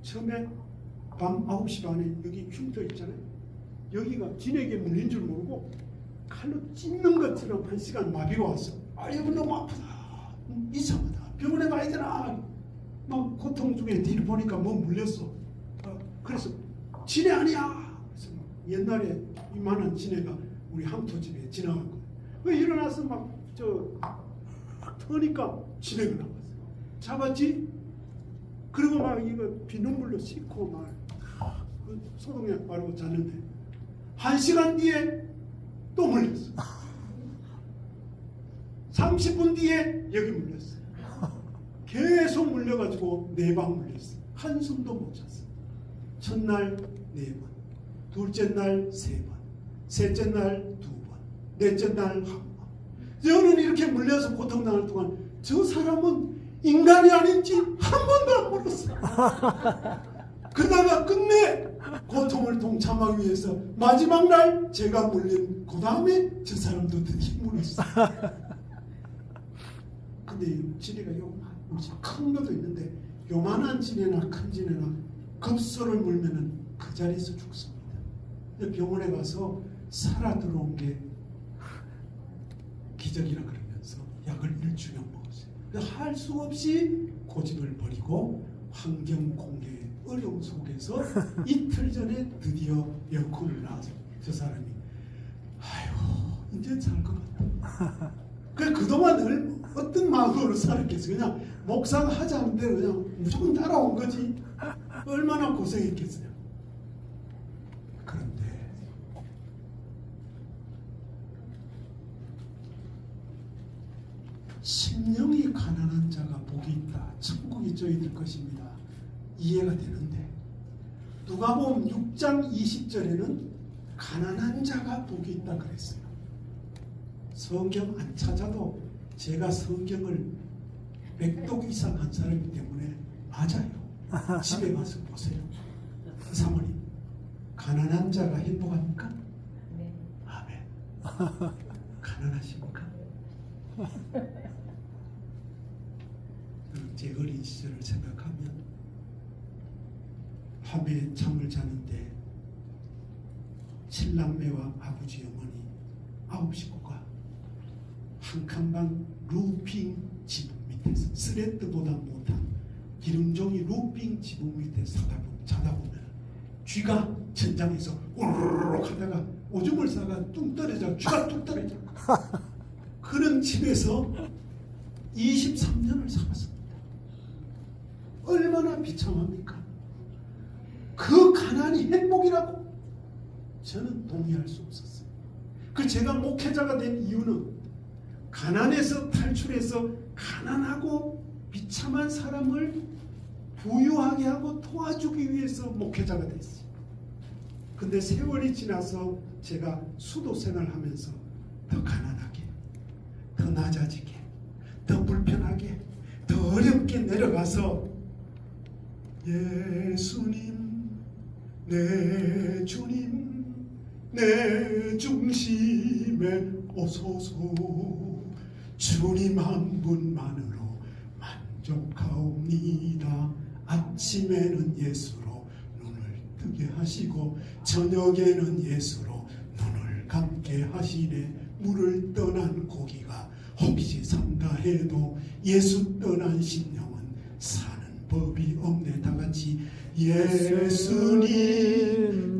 처음에 밤 9시 반에 여기 흉터 있잖아요. 여기가 진액에 물린 줄 모르고 칼로 찢는 것처럼 1시간 마비가 왔어. 아, 여기 너무 아프다, 이상하다, 병원에 가야 되나, 막 고통 중에 뒤를 보니까 뭐 물렸어. 그래서 진해 아니야. 그래서 옛날에 이만한 진해가 우리 항토집에 지나갔고, 일어나서 막 터니까 진해가 나왔어. 잡았지? 그리고 막 이거 비눗물로 씻고 막 소독약 바르고 잤는데 1시간 뒤에 또 물렸어. 30분 뒤에 여기 물렸어. 계속 물려가지고 4방 물렸어. 한숨도 못 잤어. 첫날 4번, 둘째 날 3번, 셋째 날 2번, 넷째 날 1번. 저는 이렇게 물려서 고통당할 동안 저 사람은 인간이 아닌지 한 번도 안 물었어. 그러다가 끝내 고통을 동참하기 위해서 마지막 날 제가 물린 그 다음에 저 사람도 드디어 물었어. 근데 지네가 큰 것도 있는데 요만한 지네나 큰 지네나 급소를 물면은 그 자리에서 죽습니다. 근데 병원에 가서 살아 들어온 게 기적이라 그러면서 약을 일주년 먹었어요. 할 수 없이 고집을 버리고 환경 공개의 어려움 속에서 이틀 전에 드디어 에어컨을 놔서 저 사람이 아이고 이제 잘 것 같다. 그동안 어떤 마음으로 살았겠어요. 그냥 묵상하자는데 그냥 무조건 따라온 거지. 얼마나 고생했겠어요. 그런데 심령이 가난한 자가 복이 있다. 천국이 저희들 것입니다. 이해가 되는데 누가복음 6장 20절에는 가난한 자가 복이 있다 그랬어요. 성경 안 찾아도 제가 성경을 100독 이상 한 사람이기 때문에 맞아요. 집에 가서 보세요. 사모님, 가난한 자가 행복합니까? 네. 아멘. 가난하십니까? 제 어린 시절을 생각하면 밤에 잠을 자는데 칠남매와 아버지 어머니 9 식구가 한 칸방 루핑 지붕 밑에서 스레트보다 못한 기름종이 루핑 지붕 밑에 자다 보면 쥐가 천장에서 우르르 하다가 오줌을 싸가 뚝 떨어져 쥐가 뚝 떨어져. 그런 집에서 23년을 살았습니다. 얼마나 비참합니까? 그 가난이 행복이라고 저는 동의할 수 없었어요. 그 제가 목회자가 된 이유는 가난에서 탈출해서 가난하고 비참한 사람을 부유하게 하고 도와주기 위해서 목회자가 됐어요. 근데 세월이 지나서 제가 수도 생활하면서 더 가난하게, 더 낮아지게, 더 불편하게, 더 어렵게 내려가서 예수님, 내 주님, 내 중심에 오소서. 주님 한 분만으로 만족하옵니다. 아침에는 예수로 눈을 뜨게 하시고 저녁에는 예수로 눈을 감게 하시네. 물을 떠난 고기가 혹시 산다 해도 예수 떠난 심령은 사는 법이 없네. 다같이 예수님,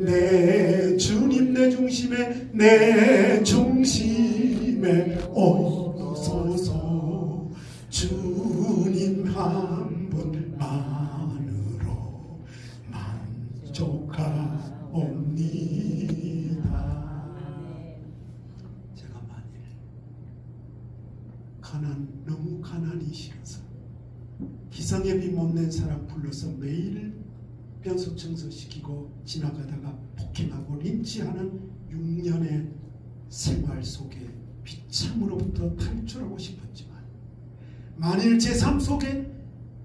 내 주님, 내 중심에, 내 중심에 오소서. 주님 한 분만으로 만족하옵니다. 제가 만일 너무 가난이 싫어서 기상예비 못 낸 사람 불러서 매일 변소 청소시키고 지나가다가 폭행하고 린치하는 6년의 생활 속에 비참으로부터 탈출하고 싶었지만 만일 제 삶 속에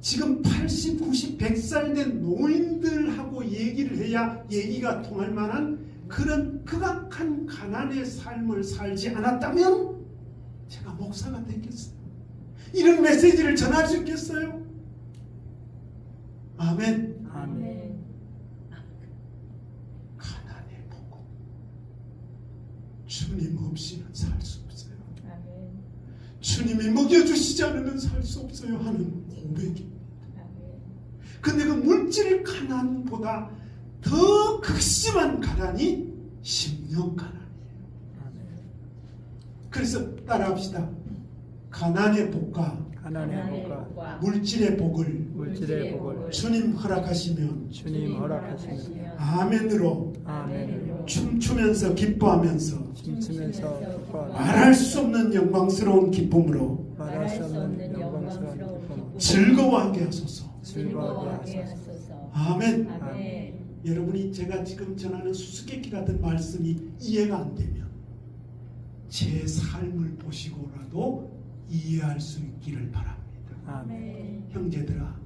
지금 80, 90, 100살 된 노인들하고 얘기를 해야 얘기가 통할 만한 그런 극악한 가난의 삶을 살지 않았다면 제가 목사가 됐겠어요? 이런 메시지를 전할 수 있겠어요? 아멘. 아멘. 가난의 복음. 주님 없이는 살 수 없어요. 아멘. 주님이 먹여주시지 않으면 살 수 없어요 하는 고백입니다. 아멘. 근데 그 물질 가난보다 더 극심한 가난이 심령 가난이에요. 아멘. 그래서 따라합시다. 가난의 복과 가난의 복과 물질의 복을 물질의 복을 주님 허락하시면 주님 허락하시면 아멘으로 아멘으로 춤추면서 기뻐하면서 춤추면서 기뻐하며 말할 수 없는 영광스러운 기쁨으로 말할 수 없는 영광스러운 기쁨으로 즐거워하게 하소서. 즐거워하게 하소서. 아멘. 아멘. 여러분이 제가 지금 전하는 수수께끼 같은 말씀이 이해가 안 되면 제 삶을 보시고라도 이해할 수 있기를 바랍니다. 아멘. 형제들아,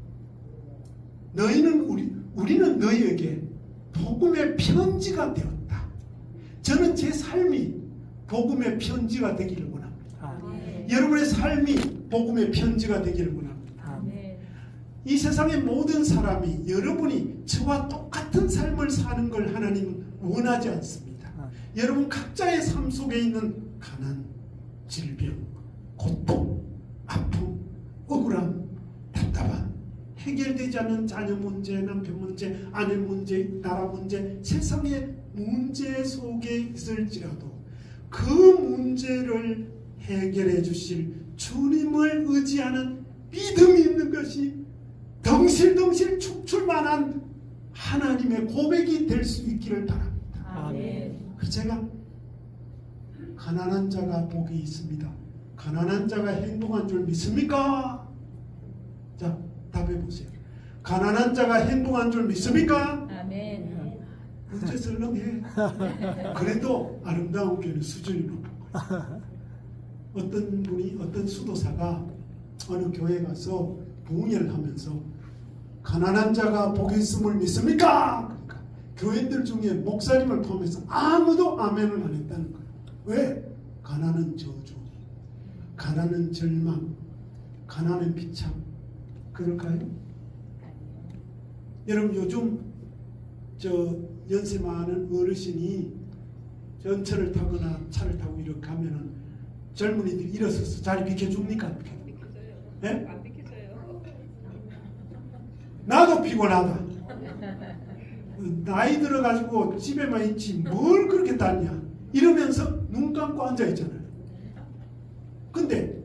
우리는 너희에게 복음의 편지가 되었다. 저는 제 삶이 복음의 편지가 되기를 원합니다. 아멘. 여러분의 삶이 복음의 편지가 되기를 원합니다. 아멘. 이 세상의 모든 사람이 여러분이 저와 똑같은 삶을 사는 걸 하나님은 원하지 않습니다. 여러분 각자의 삶 속에 있는 가난, 질병, 고통, 아픔, 억울함, 답답함, 해결되지 않은 자녀 문제, 남편 문제, 아내 문제, 나라 문제, 세상의 문제 속에 있을지라도 그 문제를 해결해 주실 주님을 의지하는 믿음이 있는 것이 덩실덩실 축출만한 하나님의 고백이 될 수 있기를 바랍니다. 아멘. 그래서 제가 가난한 자가 복이 있습니다. 가난한 자가 행복한 줄 믿습니까? 자, 답해 보세요. 가난한 자가 행복한 줄 믿습니까? 아멘. 어째 설렁해. 그래도 아름다운 교회는 수준이 높은 거예요. 어떤 분이 어떤 수도사가 어느 교회 가서 부흥회를 하면서 가난한 자가 복이 있음을 믿습니까? 그러니까 교인들 중에 목사님을 포함해서 아무도 아멘을 안 했다는 거예요. 왜? 가난은 저주, 가난은 절망, 가난은 비참. 그럴까요? 여러분 요즘 연세 많은 어르신이 전철을 타거나 차를 타고 이렇게 하면은 젊은이들이 일어서서 자리 비켜줍니까? 예? 안 비켜줘요. 나도 피곤하다. 나이 들어가지고 집에만 있지 뭘 그렇게 다냐 이러면서 눈 감고 앉아있잖아요. 근데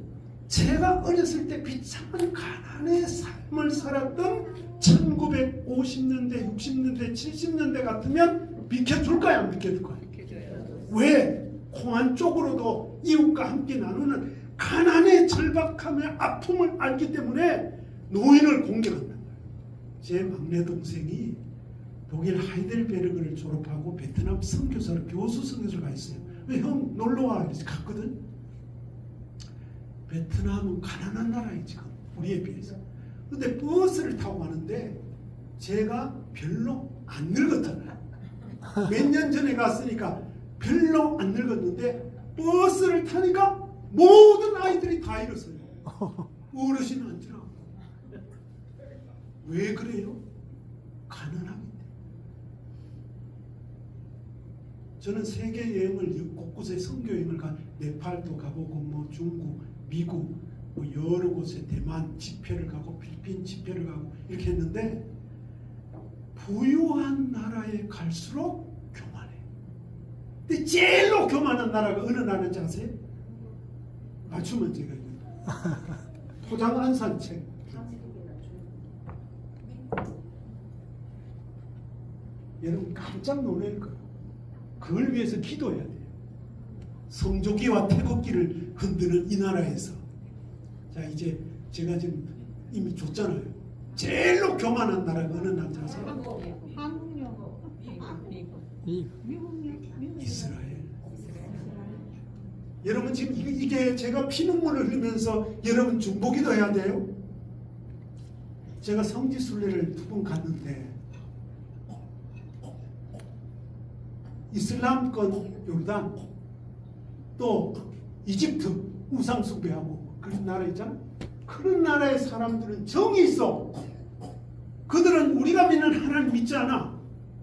제가 어렸을 때 비참한 가난의 삶을 살았던 1950년대, 60년대, 70년대 같으면 비켜줄까요? 안 비켜줄까요? 비켜줘요. 왜? 공안 쪽으로도 이웃과 함께 나누는 가난의 절박함의 아픔을 알기 때문에 노인을 공격한다는 거예요. 제 막내 동생이 독일 하이델베르그를 졸업하고 베트남 선교사로 교수 선교사로 가 있어요. 형 놀러와 이래서 갔거든. 베트남은 가난한 나라예요 지금 우리에 비해서. 근데 버스를 타고 가는데 제가 별로 안 늙었잖아요. 몇 년 전에 갔으니까 별로 안 늙었는데 버스를 타니까 모든 아이들이 다 일어서요. 어르신은 앉으라고. 왜 그래요? 가난하기 때문에. 저는 세계 여행을 곳곳에 선교 여행을 네팔도 가보고 뭐 중국, 미국 뭐 여러 곳에 대만 집회를 가고 필리핀 집회를 가고 이렇게 했는데 부유한 나라에 갈수록 교만해. 근데 제일로 교만한 나라가 어느 나라인지 아세요? 맞추면 제가 포장 안산 책. 여러분 깜짝 놀랄 거예요. 그걸 위해서 기도해야 돼요. 성조기와 태극기를 흔드는 이 나라에서. 자 이제 제가 지금 이미 줬잖아요. 제일로 교만한 나라가 어느 나라 아세요? 한국요. 미국. 이스라엘. 여러분 지금 이게 제가 피눈물을 흘리면서 여러분 중보기도 해야 돼요. 제가 성지순례를 2번 갔는데 이슬람권 요르단 또 이집트 우상 숭배하고 그런 나라 있잖아. 그런 나라의 사람들은 정이 있어. 그들은 우리가 믿는 하나님 믿지 않아.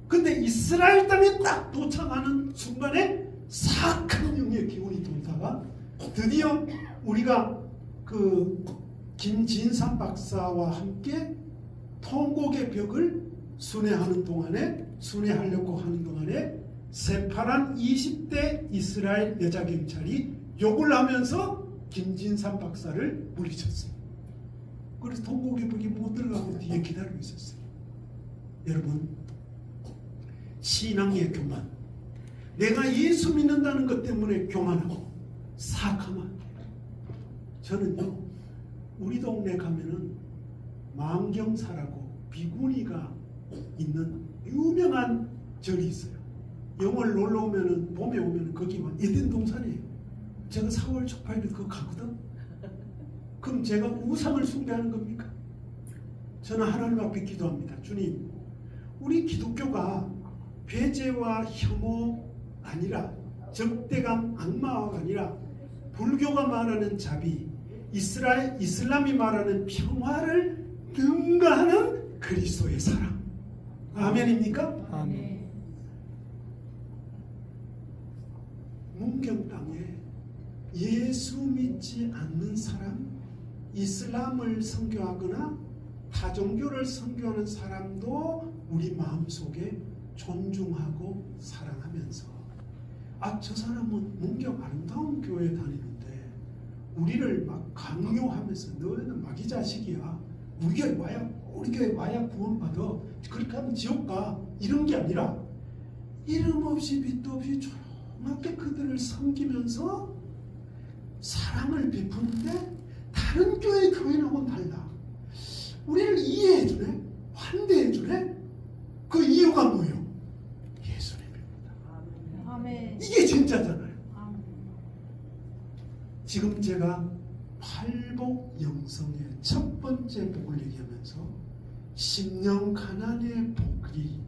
근데 이스라엘 땅에 딱 도착하는 순간에 사악한 영의 기운이 돌다가 드디어 우리가 그 김진삼 박사와 함께 통곡의 벽을 순회하려고 하는 동안에 새파란 20대 이스라엘 여자 경찰이 욕을 하면서 김진삼 박사를 물리쳤어요. 그래서 통곡의 벽이 못 들어가고 뒤에 기다리고 있었어요. 여러분, 신앙의 교만, 내가 예수 믿는다는 것 때문에 교만하고 사악하면 안 돼요. 저는요, 우리 동네 가면은 망경사라고 비구니가 있는 유명한 절이 있어요. 영월 놀러 오면은, 봄에 오면은 거기가 에덴 동산이에요. 제가 4월 초파일에 그거 가거든. 그럼 제가 우상을 숭배하는 겁니까? 저는 하나님 앞에 기도합니다. 주님, 우리 기독교가 배제와 혐오 아니라 적대감, 악마가 아니라 불교가 말하는 자비, 이슬람이 말하는 평화를 능가하는 그리스도의 사랑. 아멘입니까? 아멘. 문경 땅에 예수 믿지 않는 사람, 이슬람을 선교하거나 타종교를 선교하는 사람도 우리 마음속에 존중하고 사랑하면서, 저 사람은 문경 아름다운 교회 다니는데 우리를 막 강요하면서 너는 마귀 자식이야, 우리 교회 와야 구원받아, 그렇게 하면 지옥 가, 이런 게 아니라 이름 없이 빛도 없이 조용하게 그들을 섬기면서 사랑을 베푸는데 다른 교회하고는 달라. 우리를 이해해주네, 환대해주네. 그 이유가 뭐예요? 예수님입니다. 아멘. 이게 진짜잖아요. 아멘. 지금 제가 팔복 영성의 첫 번째 복을 얘기하면서 10년 가난의 복이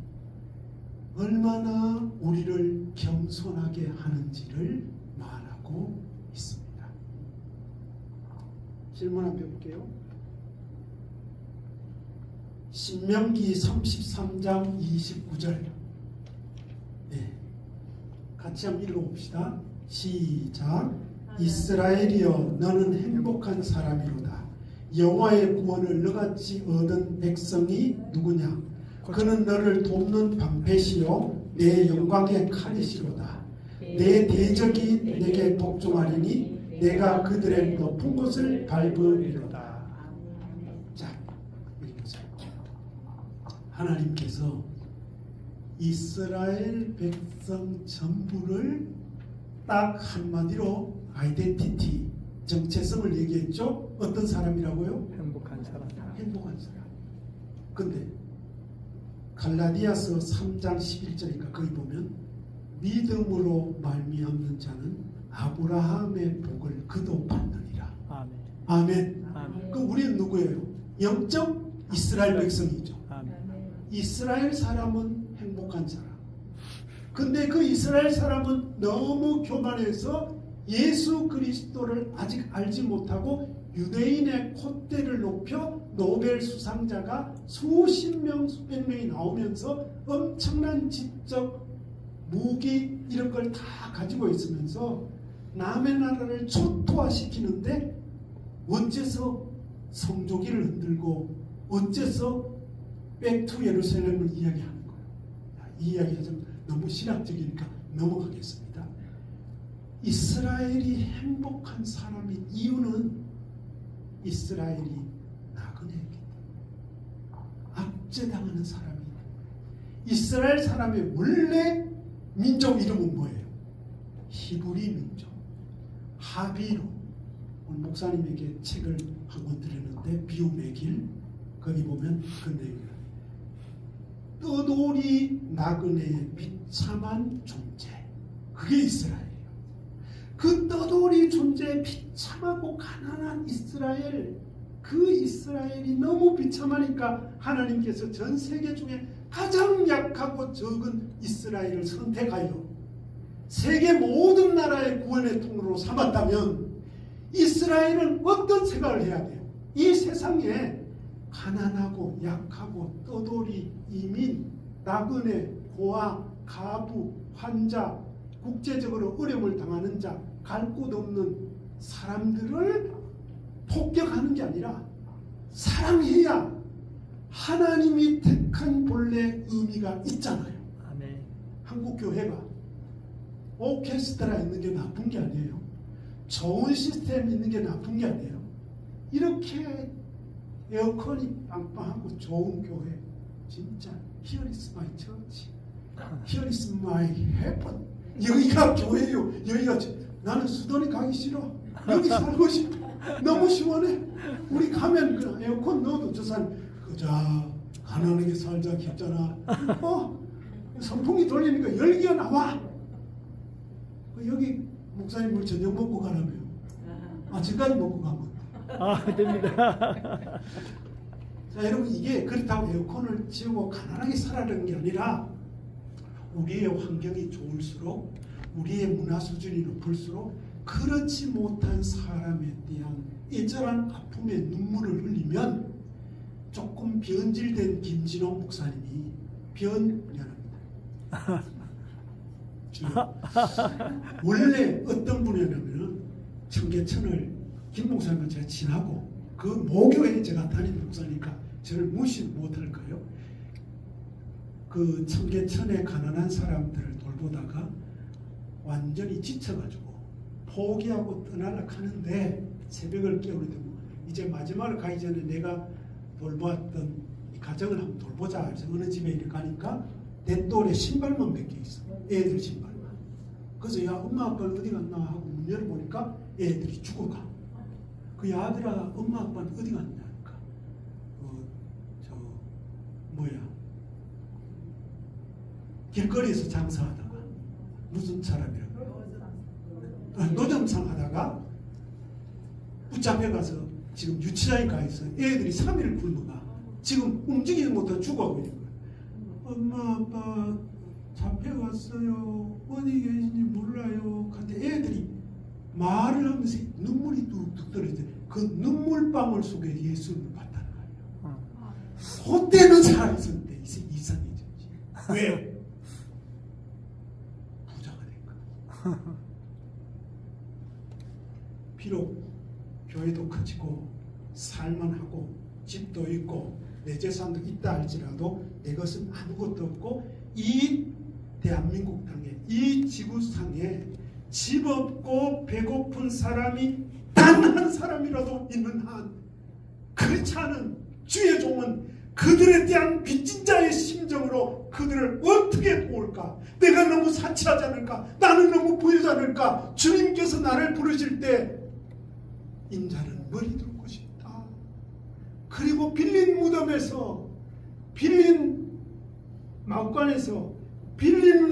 얼마나 우리를 겸손하게 하는지를 말하고 있습니다. 질문 한번 해볼게요. 신명기 33장 29절. 네, 같이 한번 읽어봅시다. 시작. 이스라엘이여, 너는 행복한 사람이로다. 여호와의 구원을 너같이 얻은 백성이 누구냐? 그는 너를 돕는 방패시요 내 영광의 칼이시로다. 내 대적이 내게 복종하리니 내가 그들의 높은 곳을 밟으리로다. 자, 여기 보세요. 하나님께서 이스라엘 백성 전부를 딱 한마디로 아이덴티티, 정체성을 얘기했죠. 어떤 사람이라고요? 행복한 사람. 행복한 사람. 근데 갈라디아서 3장 11절이니까 거기 보면 믿음으로 말미암는 자는 아브라함의 복을 그도 받느니라. 아멘. 아멘. 아멘. 그럼 우리는 누구예요? 영적 이스라엘 백성이죠. 아멘. 이스라엘 사람은 행복한 사람. 근데 그 이스라엘 사람은 너무 교만해서 예수 그리스도를 아직 알지 못하고 유대인의 콧대를 높여 노벨 수상자가 수십 명, 수백 명이 나오면서 엄청난 지적, 무기 이런 걸 다 가지고 있으면서 남의 나라를 초토화시키는데 어째서 성조기를 흔들고 어째서 백투 예루살렘을 이야기하는 거예요. 이 이야기 하자면 너무 신학적이니까 넘어가겠습니다. 이스라엘이 행복한 사람인 이유는 이스라엘이 나그네였기 때문에, 압제당하는 사람이, 이스라엘 사람의 원래 민족 이름은 뭐예요? 히브리 민족, 하비로. 오늘 목사님에게 책을 한 권 드렸는데 비움의 길, 거기 보면 그 내용이에요. 떠돌이 나그네의 비참한 존재, 그게 이스라엘이에요. 그 떠돌이 존재의 비참하고 가난한 이스라엘, 그 이스라엘이 너무 비참하니까 하나님께서 전 세계 중에 가장 약하고 적은 이스라엘을 선택하여 세계 모든 나라의 구원의 통로로 삼았다면 이스라엘은 어떤 생각을 해야 돼요? 이 세상에 가난하고 약하고 떠돌이, 이민, 나그네, 고아, 가부, 환자, 국제적으로 어려움을 당하는 자, 갈 곳 없는 사람들을 폭격하는 게 아니라 사랑해야 하나님이 택한 본래 의미가 있잖아요. 아멘. 한국 교회가 오케스트라 있는 게 나쁜 게 아니에요. 좋은 시스템 있는 게 나쁜 게 아니에요. 이렇게 에어컨이 빵빵하고 좋은 교회, 진짜 Here is my church, Here is my heaven. 여기가 교회요. 여기가 나는 수도니 가기 싫어. 여기 살고 싶어. 너무 시원해. 우리 가면 그 에어컨 넣어도 저 사람 그자 가난하게 살자 했잖아. 선풍기 돌리니까 열기가 나와. 여기 목사님 물 저녁 먹고 가라며. 아침까지 먹고 가면. 됩니다. 자, 여러분, 이게 그렇다고 에어컨을 지우고 가난하게 살아라는 게 아니라 우리의 환경이 좋을수록, 우리의 문화 수준이 높을수록 그렇지 못한 사람에 대한 애절한 아픔의 눈물을 흘리면, 조금 변질된 김진호 목사님이 미안합니다. 원래 어떤 분이냐면 청계천을 김 목사님과 제가 친하고 그 모교에 제가 담임 목사니까 저를 무시 못할 거예요. 그 청계천의 가난한 사람들을 돌보다가 완전히 지쳐가지고 포기하고 떠나려고 하는데 새벽을 깨우는데 이제 마지막을 가기 전에 내가 돌보았던 이 가정을 한번 돌보자 해서 어느 집에 이렇게 가니까 대돌에 신발만 몇 개 있어. 애들 신발만. 그래서 야, 엄마 아빠는 어디 갔나 하고 문 열어보니까 애들이 죽어가. 그 아들아, 엄마 아빠는 어디 갔냐 하니까 길거리에서 장사하다가 무슨 사람이라고 노점상 하다가 붙잡혀가서 지금 유치장에 가 있어. 애들이 3일 굶어가. 지금 움직이지 못하고 죽어가고 있는 거야. 엄마 아빠 잡혀갔어요. 어디 계신지 몰라요. 근데 애들이 말을 하면서 눈물이 뚝뚝 떨어져. 그 눈물방울 속에 예수님을 봤다는 거예요. 그때는 살아있었는데 이상해졌지. 왜? 부자가 된 거야. 비록 교회도 커지고 살만하고 집도 있고 내 재산도 있다 할지라도 내 것은 아무것도 없고 이 대한민국 땅에, 이 지구상에 집 없고 배고픈 사람이 단 한 사람이라도 있는 한, 그렇지 않은 주의 종은 그들에 대한 빚진 자의 심정으로 그들을 어떻게 도울까? 내가 너무 사치하지 않을까? 나는 너무 부유하지 않을까? 주님께서 나를 부르실 때 인자는 머리 둘 곳이 있다. 그리고 빌린 무덤에서, 빌린 마구간에서 빌린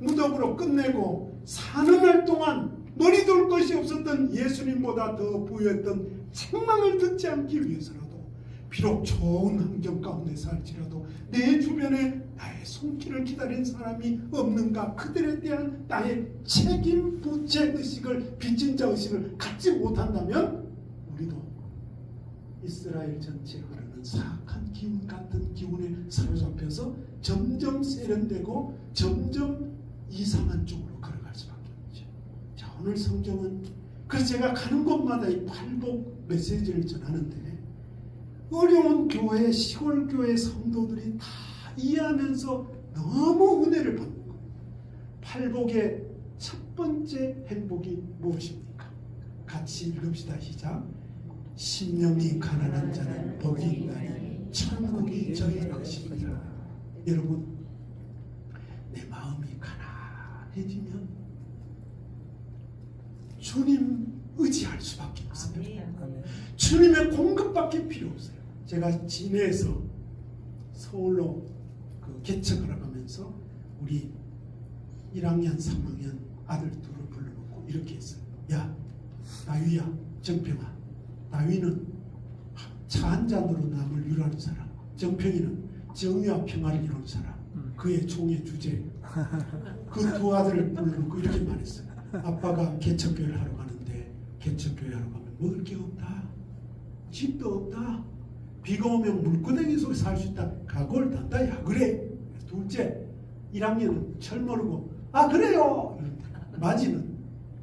무덤으로 끝내고 사는 날 동안 머리 둘 것이 없었던 예수님보다 더 부유했던 책망을 듣지 않기 위해서라도, 비록 좋은 환경 가운데 살지라도 내 주변에 나의 손길을 기다린 사람이 없는가, 그들에 대한 나의 책임 부채 의식을, 빚진 자 의식을 갖지 못한다면 우리도 이스라엘 전체에 흐르는 사악한 기운 같은 기운에 사로잡혀서 점점 세련되고 점점 이상한 쪽으로 걸어갈 수밖에 없죠. 자, 오늘 성경은, 그래서 제가 가는 곳마다 이 팔복 메시지를 전하는데 어려운 교회, 시골 교회 성도들이 다 이해하면서 너무 은혜를 받는 거예요. 팔복의 첫 번째 행복이 무엇입니까? 같이 읽읍시다. 시작. 심령이 가난한 자는 복이 있나니 천국이 저희 것입니다. 여러분, 내 마음이 가난해지면 주님 의지할 수밖에 없어요. 주님의 공급밖에 필요 없어요. 제가 진해에서 서울로 그 개척하러 가면서 우리 1학년, 3학년 아들 둘을 불러놓고 이렇게 했어요. 야, 다위야, 정평아. 다위는 차 한 잔으로 남을 유라는 사람. 정평이는 정의와 평화를 이루는 사람. 그의 총의 주제. 그 두 아들을 불러놓고 이렇게 말했어요. 아빠가 개척교회를 하러 가는데 개척교회 하러 가면 먹을 게 없다. 집도 없다. 비가 오면 물구덩이 속에 살 수 있다. 각오를 단다. 야 그래. 둘째 1학년은 철 모르고 아 그래요. 마지는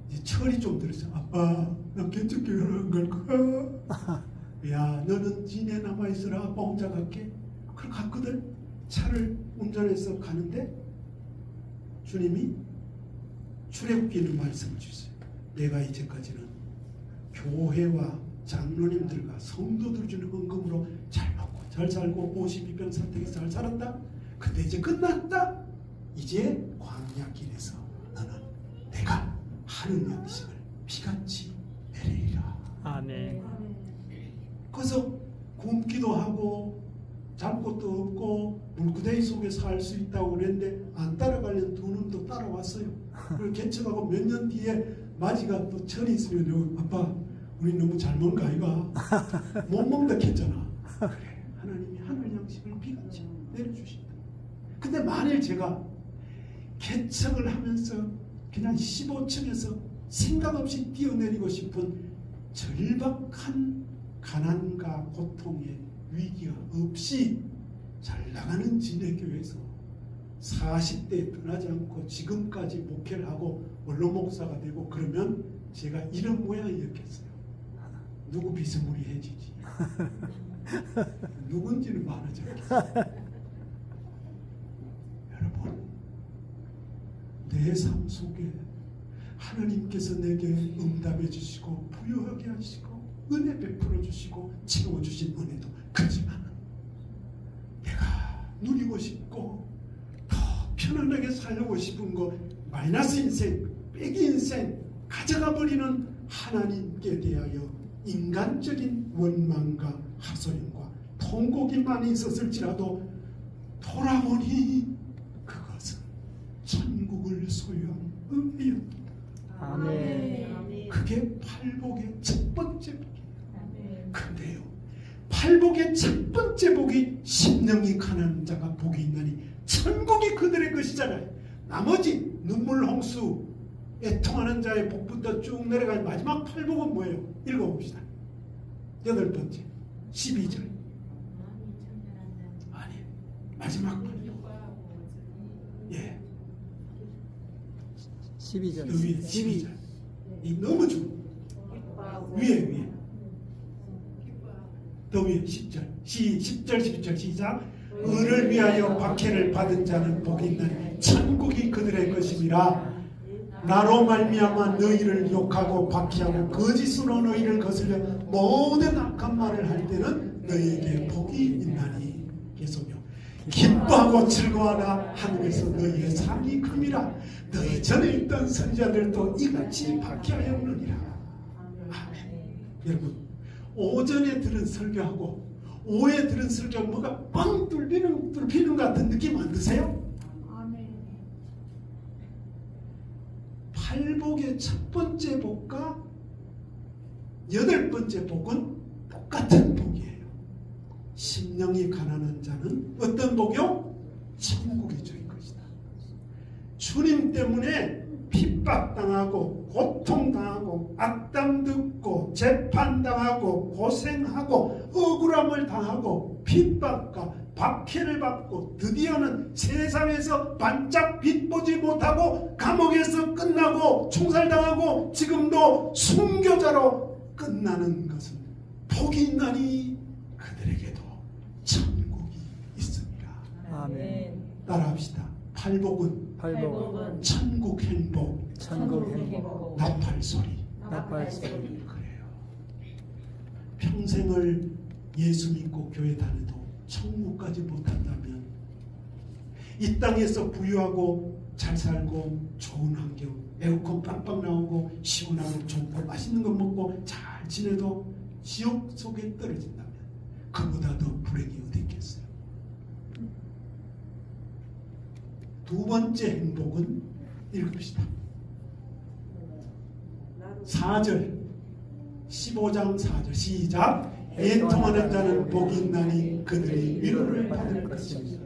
이제 철이 좀 들었어. 아빠 나 개척교회를 안 갈 거야. 야 너는 진에 남아있어라. 아빠 혼자 갈게. 그렇게 갔거든. 차를 운전해서 가는데 주님이 출애굽기 있는 말씀을 주셨어요. 내가 이제까지는 교회와 장로님들과 성도들 주는 헌금으로 잘 먹고 잘 살고 52병 사택에서 잘 살았다. 근데 이제 끝났다. 이제 광야 길에서 너는 내가 하는 양식을 비같이 내리리라. 아멘. 그래서 굶기도 하고 잠 곳도 없고 물구덩이 속에 살 수 있다고 그랬는데 안 따라가려는 두 놈도 따라왔어요. 그리고 개척하고 몇 년 뒤에 마지가 또 철이 있으면 아빠 우리 너무 잘 먹은 거 아이가? 못 먹는다 했잖아. 그래 하나님이 하늘 양식을 비같이 내려주신다. 근데 만일 제가 개척을 하면서 그냥 15층에서 생각 없이 뛰어내리고 싶은 절박한 가난과 고통의 위기가 없이 잘 나가는 진해교회에서 40대에 떠나지 않고 지금까지 목회를 하고 원로 목사가 되고 그러면 제가 이런 모양이었겠어요. 누구 비스무리해지지. 누군지는 많아졌겠어요. 여러분 내 삶 속에 하나님께서 내게 응답해 주시고 부유하게 하시고 은혜 베풀어 주시고 채워 주신 은혜도 크지만 내가 누리고 싶고 더 편안하게 살고 싶은 거 마이너스 인생, 빼기 인생 가져가 버리는 하나님께 대하여 인간적인 원망과 하소연과 통곡이 많이 있었을지라도 돌아보니 그것은 천국을 소유한 은혜였다. 아멘. 그게 팔복의 첫 번째 복이에요. 근데요 팔복의 첫 번째 복이 심령이 가난한 자가 복이 있나니 천국이 그들의 것이잖아요. 나머지 눈물 홍수 애통하는 자의 복부터 쭉 내려가는 마지막 팔복은 뭐예요? 읽어봅시다. 8번째 12절. 아니 마지막 팔복. 예. 12절. 그 위에 12절. 이 너무 좋아. 위에 더 위에 10절 10절 11절 시작. 의를 위하여 박해를 받은 자는 복이 있나니 천국이 그들의 것임이라. 나로 말미암아 너희를 욕하고 박해하고 거짓으로 너희를 거슬려 모든 악한 말을 할 때는 너희에게 복이 있나니. 계속요. 기뻐하고 즐거워하라. 하늘에서 너희의 상이 큼이라. 너희 전에 있던 선지자들도 이같이 박해하였느니라. 아멘. 여러분 오전에 들은 설교하고 오후에 들은 설교하고 뭐가 빵 뚫리는 것 같은 느낌 안 드세요? 아멘. 팔복의 첫 번째 복과 8번째 복은 똑같은 복이에요. 심령이 가난한 자는 어떤 복이요? 천국이 주인 것이다. 주님 때문에 핍박당하고 고통당하고 악담 듣고 재판당하고 고생하고 억울함을 당하고 핍박과 박해를 받고 드디어는 세상에서 반짝 빛 보지 못하고 감옥에서 끝나고 총살당하고 지금도 순교자로 끝나는 것은 복이 있나니 그들에게도 천국이 있습니다. 아멘. 따라합시다. 팔복은 천국 행복, 나팔소리. 그래요. 평생을 예수 믿고 교회 다녀도 천국까지 못한다면 이 땅에서 부유하고 잘 살고 좋은 환경, 에어컨 빵빵 나오고 시원하고 좋고 맛있는 거 먹고 잘 지내도 지옥 속에 떨어진다면 그보다 더 불행이 어디 있겠어요? 두 번째 행복은 읽읍시다. 4절 15장 4절 시작. 애통하는 자는 복이 있나니 그들이 위로를 받을 것이며.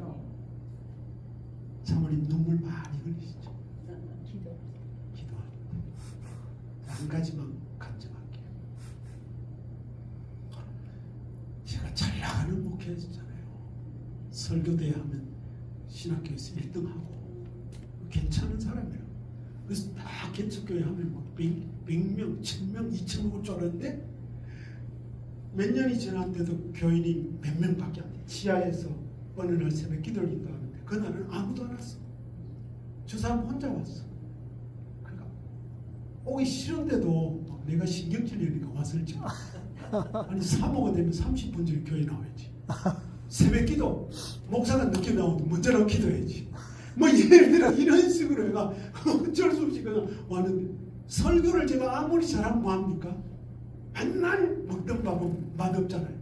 사모님 눈물 많이 흘리시죠? 기도합니다. 한 가지만 간증할게요. 제가 잘 나가는 목회였잖아요. 설교대회 하면 신학교에서 1등하고 괜찮은 사람이에요. 그래서 다 개척교회 하면 막 100명, 1000명, 2000명 올 줄 알았는데 몇 년이 지났는데도 교인이 몇 명밖에 안 돼. 지하에서 어느 날 새벽 기도를 인다 하는데 그날은 아무도 안 왔어. 저 사람 혼자 왔어. 그러니까 오기 싫은데도 내가 신경 찔리니까 왔을지. 아니 사모가 되면 30분 전에 교회 나와야지. 새벽 기도 목사가 늦게 나오도 먼저 기도해야지. 뭐 예를 들어 이런 식으로 해가 어쩔 수 없이 그냥 왔는데 설교를 제가 아무리 잘하면 뭐합니까? 맨날 먹던 밥은 맛없잖아요.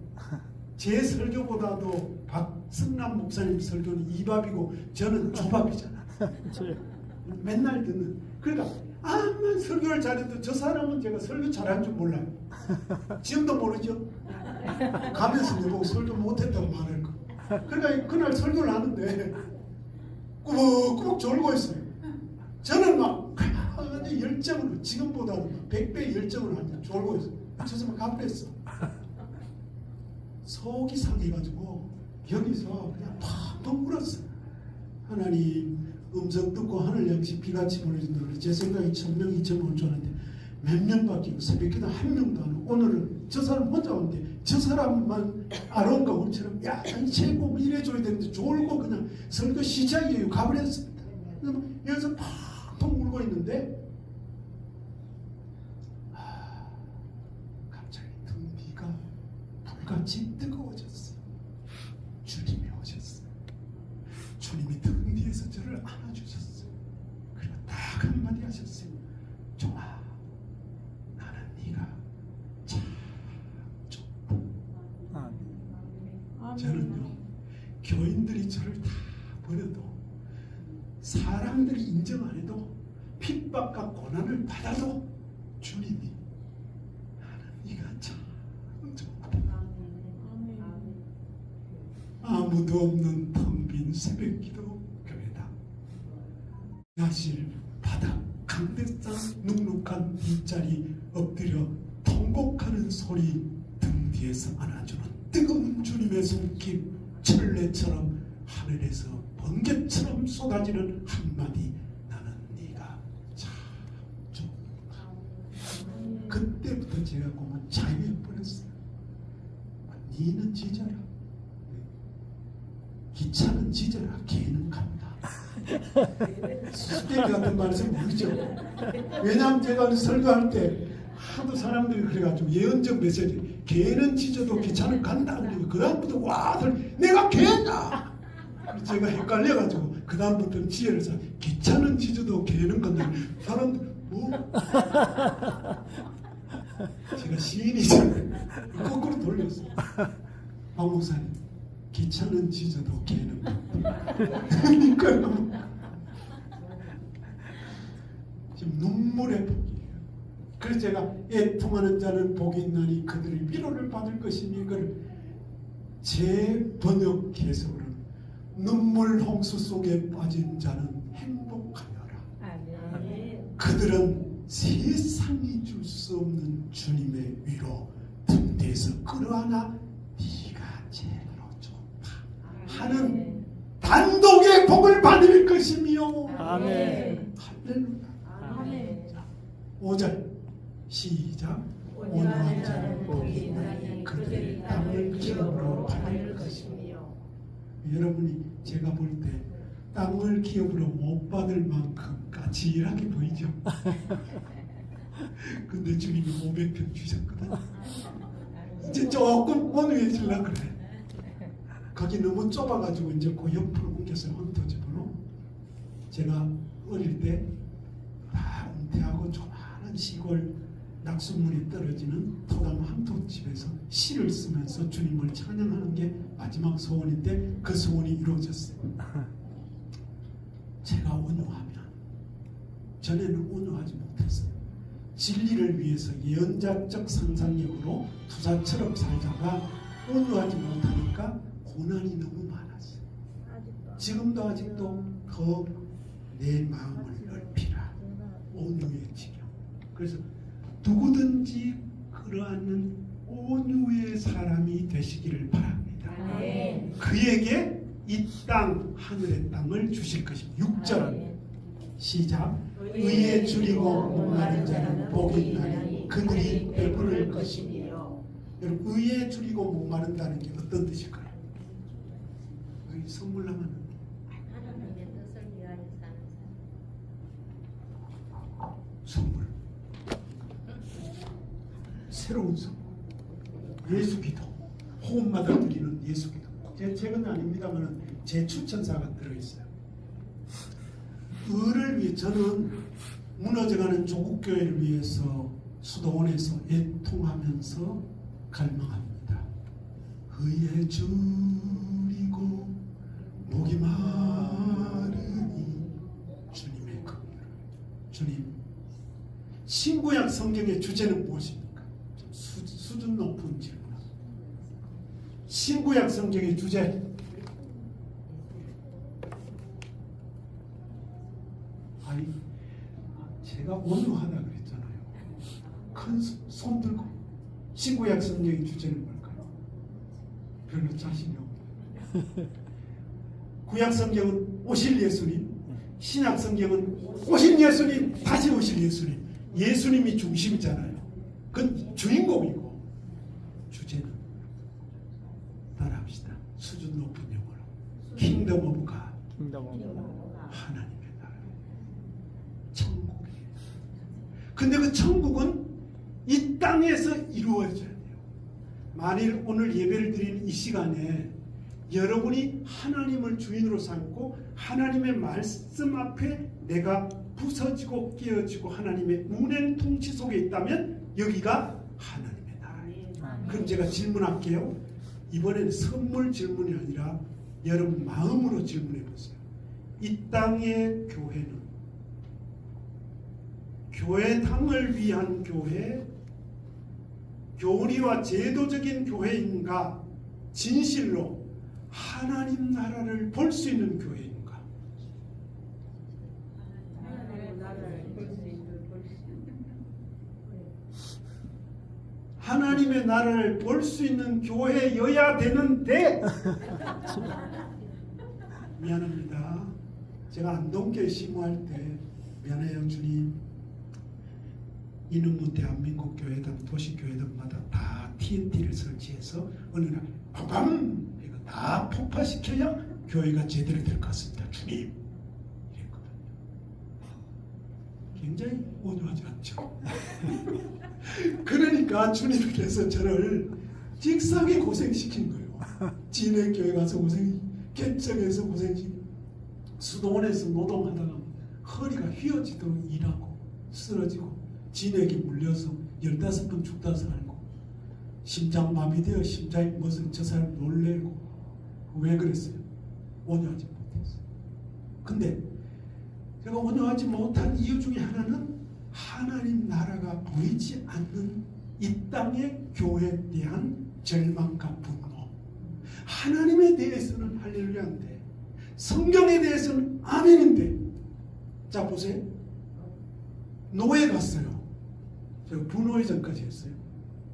제 설교보다도 박승남 목사님 설교는 이밥이고 저는 조밥이잖아요. 맨날 듣는. 그러니까 아무리 설교를 잘해도 저 사람은 제가 설교 잘한 줄 몰라요. 지금도 모르죠. 가면서 내보고 설교 못했다고 말할 거. 그러니까 그날 설교를 하는데 꾸벅꾸벅 졸고 있어요. 저는 막 열정으로 지금보다는 100배 열정으로 하니까 졸고 있어요. 저 사람 갚랬어. 속이 상해가지고 여기서 그냥 펑펑 울었어. 하나님 음성 듣고 하늘 양식 비같이 보내준다. 제 생각에 1000명, 2000명 올 줄 알았는데 몇 명밖에 없고 새벽기도 한 명도 안 오고 오늘은 저 사람 혼자 왔는데 저 사람만 아론과 우리처럼 야 최고 뭐 이래줘야 되는데 졸고 그냥 설교 시작이에요. 가버렸습니다. 여기서 펑펑 울고 있는데 갑자기 등 뒤가 불같이 뜨거워졌어요. 주님이 오셨어요. 주님이 등 뒤에서 저를 안아주셨어요. 그리고 딱 한마디 하셨어요. 좋아, 나는 네가 참 좋다. 저는요, 교인들이 저를 다 버려도 사람들이 인정 안 해도 핍박과 고난을 받아도 주님이 나는 네가 참 좋다. 아무도 없는 텅 빈 새벽기도 교회다. 야실 바닥 강대상 눅눅한 뒷자리 엎드려 통곡하는 소리 등 뒤에서 안아주는 뜨거운 주님의 손길 철레처럼 하늘에서 번개처럼 쏟아지는 한마디 나는 네가 참 좋다. 그때부터 제가 보면 자유해버렸어요. 니는 지져라. 기차는 지져라. 개는 간다. 수수께끼 같은 말씀 모르죠. 왜냐하면 제가 설교할 때 하도 사람들이 그래가지고 예언적 메시지 개는 짖어도 기차는 간다. 그 다음부터 와들 내가 개다. 제가 헷갈려가지고 그 다음부터는 지혜를 사 기차는 짖어도 개는 간다. 사람들 뭐 제가 시인이잖아요. 거꾸로 돌렸어요. 박 목사님 기차는 짖어도 개는 간다. 그러니까요. 지금 눈물의 복이에요. 그래서 제가 애통하는 자는 복이 있나니 그들이 위로를 받을 것이니 이걸 제 번역 해석으로는 눈물 홍수 속에 빠진 자는 행복하여라. 그들은 세상이 줄 수 없는 주님의 위로 등 뒤에서 끌어안아 네가 제일로 좋다 하는 단독의 복을 받을 것이며. 아멘. 할렐루야. 아멘. 5절 시작. 온유한 자는 복이 있나니 그들이 땅을 기업으로 받을 것이며. 여러분이 제가 볼 때 땅을 기업으로 못 받을 만큼 까칠하게 보이죠. 근데 주님이 500평 주셨거든. 이제 조금 온유해지려고 그래. 거기 너무 좁아가지고 이제 그 옆으로 옮겼어요. 헌터집으로. 제가 어릴 때 다 은퇴하고 조그마한 시골 낙숫물이 떨어지는 토담 함토집에서 시를 쓰면서 주님을 찬양하는 게 마지막 소원인데 그 소원이 이루어졌어요. 제가 온유하면, 전에는 온유하지 못했어요. 진리를 위해서 연자적 상상력으로 투사처럼 살다가 온유하지 못하니까 고난이 너무 많았어요. 지금도 아직도 더 내 마음을 넓히라. 온유의 지경. 그래서 누구든지 그러한 온유의 사람이 되시기를 바랍니다. 그에게 이 땅, 하늘의 땅을 주실 것입니다. 6절 시작. 의에 줄이고 목마른 자는 복이 있나니 그들이 배부를 것이니요. 여러분, 의에 줄이고 목마른다는 게 어떤 뜻일까요? 여기 선물 하면 하나님의 뜻을 위하여 사는 선물, 새로운 선물, 예수 기도, 호흡마다 드리는 예수 기도. 제 책은 아닙니다만 제 추천사가 들어있어요. 의를 위해, 저는 무너져가는 조국교회를 위해서 수도원에서 애통하면서 갈망합니다. 의에 줄이고 목이 마르니 주님의 긍휼을. 주님, 신구약 성경의 주제는 무엇입니까? 좀 수준 높은 질문. 신구약 성경의 주제, 아니, 제가 온유하다 그랬잖아요. 큰 손 들고. 신구약 성경의 주제는 뭘까요? 별로 자신이 없어요. 구약 성경은 오실 예수님, 신약 성경은 오실 예수님, 다시 오실 예수님. 예수님이 중심이잖아요. 그건 주인공이고, 주제는 따라합시다. 수준 높은 영어로 킹덤 오브 갓, 하나님의 나라, 천국이에요. 근데 그 천국은 이 땅에서 이루어져야 돼요. 만일 오늘 예배를 드리는 이 시간에 여러분이 하나님을 주인으로 삼고 하나님의 말씀 앞에 내가 부서지고 깨어지고 하나님의 운행 통치 속에 있다면 여기가 하나님의 나라예요. 그럼 제가 질문할게요. 이번엔 선물 질문이 아니라 여러분 마음으로 질문해 보세요. 이 땅의 교회는 교회당을 위한 교회, 교리와 제도적인 교회인가, 진실로 하나님 나라를 볼 수 있는 교회인가? 하나님의 나라를 볼 수 있는 교회여야 되는데 미안합니다. 제가 안동교회 심호할 때 미안해요 주님, 이놈의 대한민국 교회당 도시교회당마다 다 TNT를 설치해서 어느 날 빰빰 이거 다 폭파시켜야 교회가 제대로 될 것 같습니다 주님, 이랬거든요. 굉장히 온유하지 않죠. 그러니까 주님께서 저를 직사게 고생시킨 거예요. 진해교회 가서 고생, 개척에서 고생시키고, 수도원에서 노동하다가 허리가 휘어지도록 일하고 쓰러지고, 진액이 물려서 15번 죽다 살고, 심장 마비되어 심장이 무슨 저 사람 놀래고. 왜 그랬어요? 온유하지 못했어요. 근데 제가 온유하지 못한 이유 중에 하나는 하나님 나라가 보이지 않는 이 땅의 교회에 대한 절망과 분노. 하나님에 대해서는 할렐루야인데 성경에 대해서는 아멘인데. 자 보세요. 노예 갔어요. 제가 부노회장까지 했어요.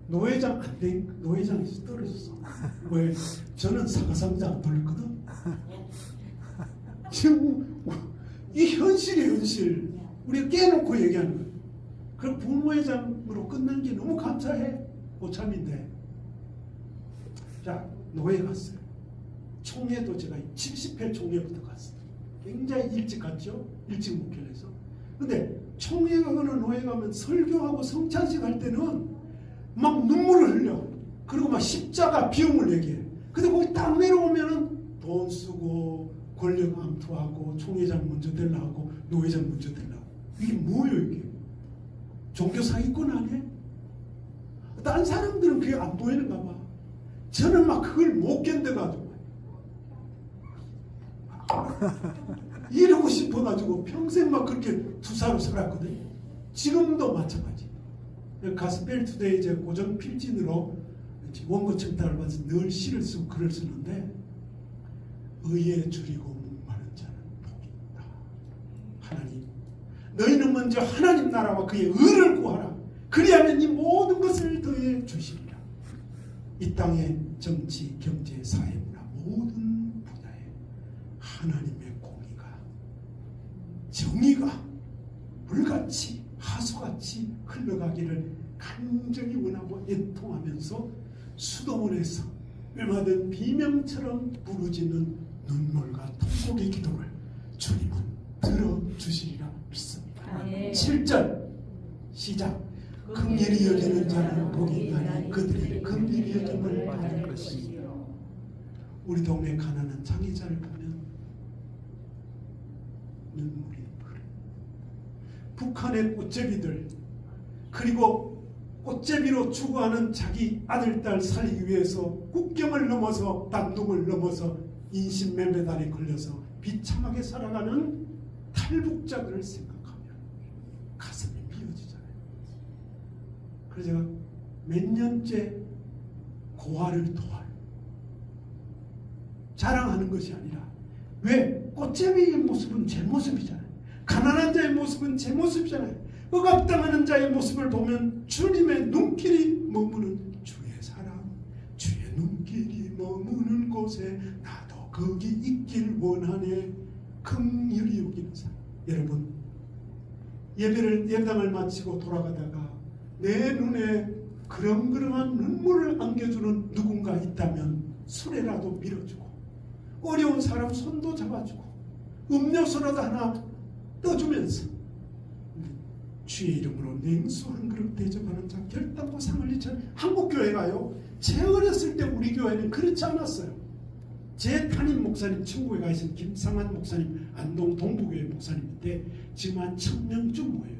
노회장 안 돼. 노회장이 떨어졌어. 왜? 저는 사과상자 안 돌렸거든. 지금 이 현실이 현실. 우리가 깨놓고 얘기하는 거예요. 그 부노회장으로 끝난 게 너무 감사해. 고참인데. 자, 노예 갔어요. 총회도 제가 70회 총회부터 갔어요. 굉장히 일찍 갔죠. 일찍 목회를 해서. 근데 총회 가거나 노예 가면 설교하고 성찬식 할 때는 막 눈물을 흘려. 그리고 막 십자가 비용을 얘기해. 근데 거기 딱 내려오면은 돈 쓰고 권력 암투하고 총회장 먼저 되려고 노회장 먼저 되려고. 이게 뭐예요 이게? 종교 사기꾼 아니에요? 딴 사람들은 그게 안 보이는가 봐. 저는 막 그걸 못 견뎌가지고 이러고 싶어가지고 평생 막 그렇게 투사로 살았거든요. 지금도 마찬가지. 가스펠투데이 제 고정 필진으로 원고 청탁을 받아서 늘 시를 쓰고 글을 쓰는데, 의에 줄이고 목마른 자는 복이 있다. 하나님, 너희는 먼저 하나님 나라와 그의 의를 구하라. 그리하면 이 모든 것을 더해 주시리라. 이 땅의 정치, 경제, 사회, 문화 모든 분야에 하나님의 공의가, 정의가 물같이 하수같이 흘러가기를 간절히 원하고 애통하면서 수도원에서 얼마든 비명처럼 부르짖는 눈물과 통곡의 기도를 주님은 들어주시리라 믿습니다. 아멘. 7절 시작. 긍휼히 여기는 자는 복이 있나니 그들이 긍휼히 여김을 받을 것이요. 우리 동네 가난한 장애자를 보면 눈물이 흐르. 북한의 꽃제비들, 그리고 꽃제비로 추구하는 자기 아들 딸 살리기 위해서 국경을 넘어서 단둥을 넘어서 인신매매단에 걸려서 비참하게 살아가는 탈북자들을 생각하면 가슴이 미어지잖아요. 그래서 제가 몇 년째 고아를 도와요. 자랑하는 것이 아니라, 왜? 꽃제비의 모습은 제 모습이잖아요. 가난한 자의 모습은 제 모습이잖아요. 억압당하는 자의 모습을 보면 주님의 눈길이 머무는 주의 사랑, 주의 눈길이 머무는 곳에 나도 거기 있길 원하네. 긍휼히 여기는 사람. 여러분, 예배당을 마치고 돌아가다가 내 눈에 그렁그렁한 눈물을 안겨주는 누군가 있다면 수레라도 밀어주고, 어려운 사람 손도 잡아주고, 음료수라도 하나 떠주면서 주의 이름으로 냉수 한 그릇 대접하는 자 결단과 상을 이천. 한국교회가요, 제 어렸을 때 우리 교회는 그렇지 않았어요. 제 담임 목사님, 천국에 가 계신 김상환 목사님, 안동 동부교회 목사님인데 지금 한 1000명쯤 모여요.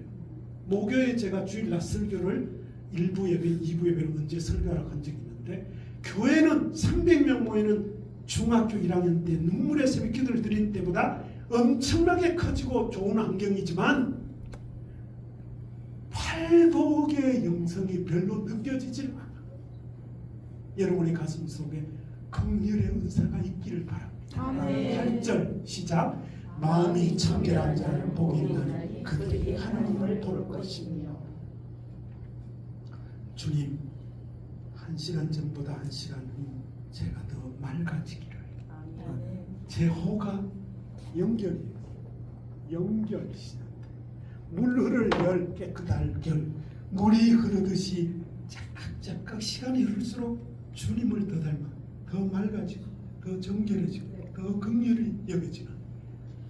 모교에 제가 주일 낮 설교를 1부 예배, 2부 예배로 언제 설교하라고 한 적이 있는데, 교회는 300명 모이는 중학교 1학년 때 눈물의 새벽 기도를 드린 때보다 엄청나게 커지고 좋은 환경이지만 팔복의 영성이 별로 느껴지질 않아. 여러분의 가슴 속에 긍휼의 은사가 있기를 바랍니다. 아멘. 8절 시작. 마음이 청결한 자는 복이 있나니 그들이 하나님을 볼 것이며. 주님, 1시간 전보다 1시간 후 제가 더 맑아지기를. 제 호가 연결이에요. 연결이시다. 물 흐를 열 깨끗할 결, 물이 흐르듯이 자각자각 시간이 흐를수록 주님을 더 닮아 더 맑아지고 더 정결해지고 더 긍휼히 여겨지는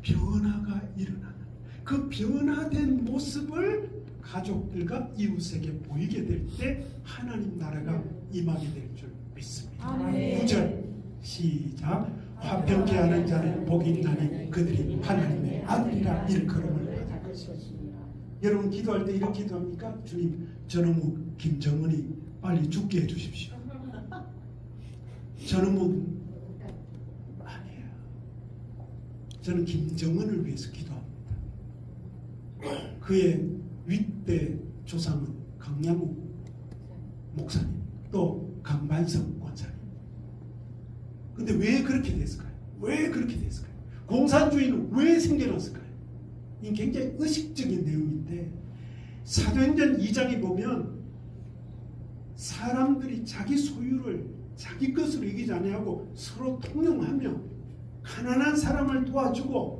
변화가 일어나는, 그 변화된 모습을 가족들과 이웃에게 보이게 될 때 하나님 나라가 임하게 될 줄 믿습니다. 아멘. 9절 시작. 화평케 하는 자는 복이 있나니 그들이 하나님의 아들이라 일컬음을 받을 것이다. 여러분 기도할 때 이렇게 기도합니까? 주님, 저놈의 김정은이 빨리 죽게 해주십시오. 저놈은 아니에요. 저는 김정은을 위해서 기도합니다. 그의 윗대 조상은 강양욱 목사님, 또 강반석 권사님. 근데 왜 그렇게 됐을까요? 왜 그렇게 됐을까요? 공산주의는 왜 생겨났을까요? 이 굉장히 의식적인 내용인데, 사도행전 2장에 보면 사람들이 자기 소유를 자기 것으로 여기지 아니하고 서로 통용하며 가난한 사람을 도와주고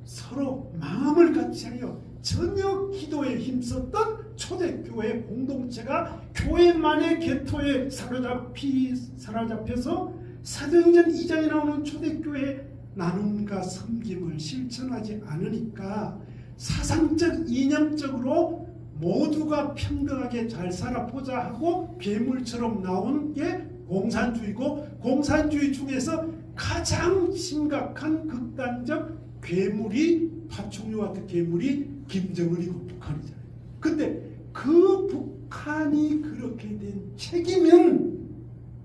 서로 마음을 같이 하여 전혀 기도에 힘썼던 초대교회 공동체가 교회만의 계토에 사로잡혀서 사도행전 2장에 나오는 초대교회 나눔과 섬김을 실천하지 않으니까 사상적 이념적으로 모두가 평등하게 잘 살아보자 하고 괴물처럼 나온 게 공산주의고, 공산주의 중에서 가장 심각한 극단적 괴물이 파충류 같은 괴물이 김정은이고 북한이잖아요. 근데 그 북한 한이 그렇게 된 책임은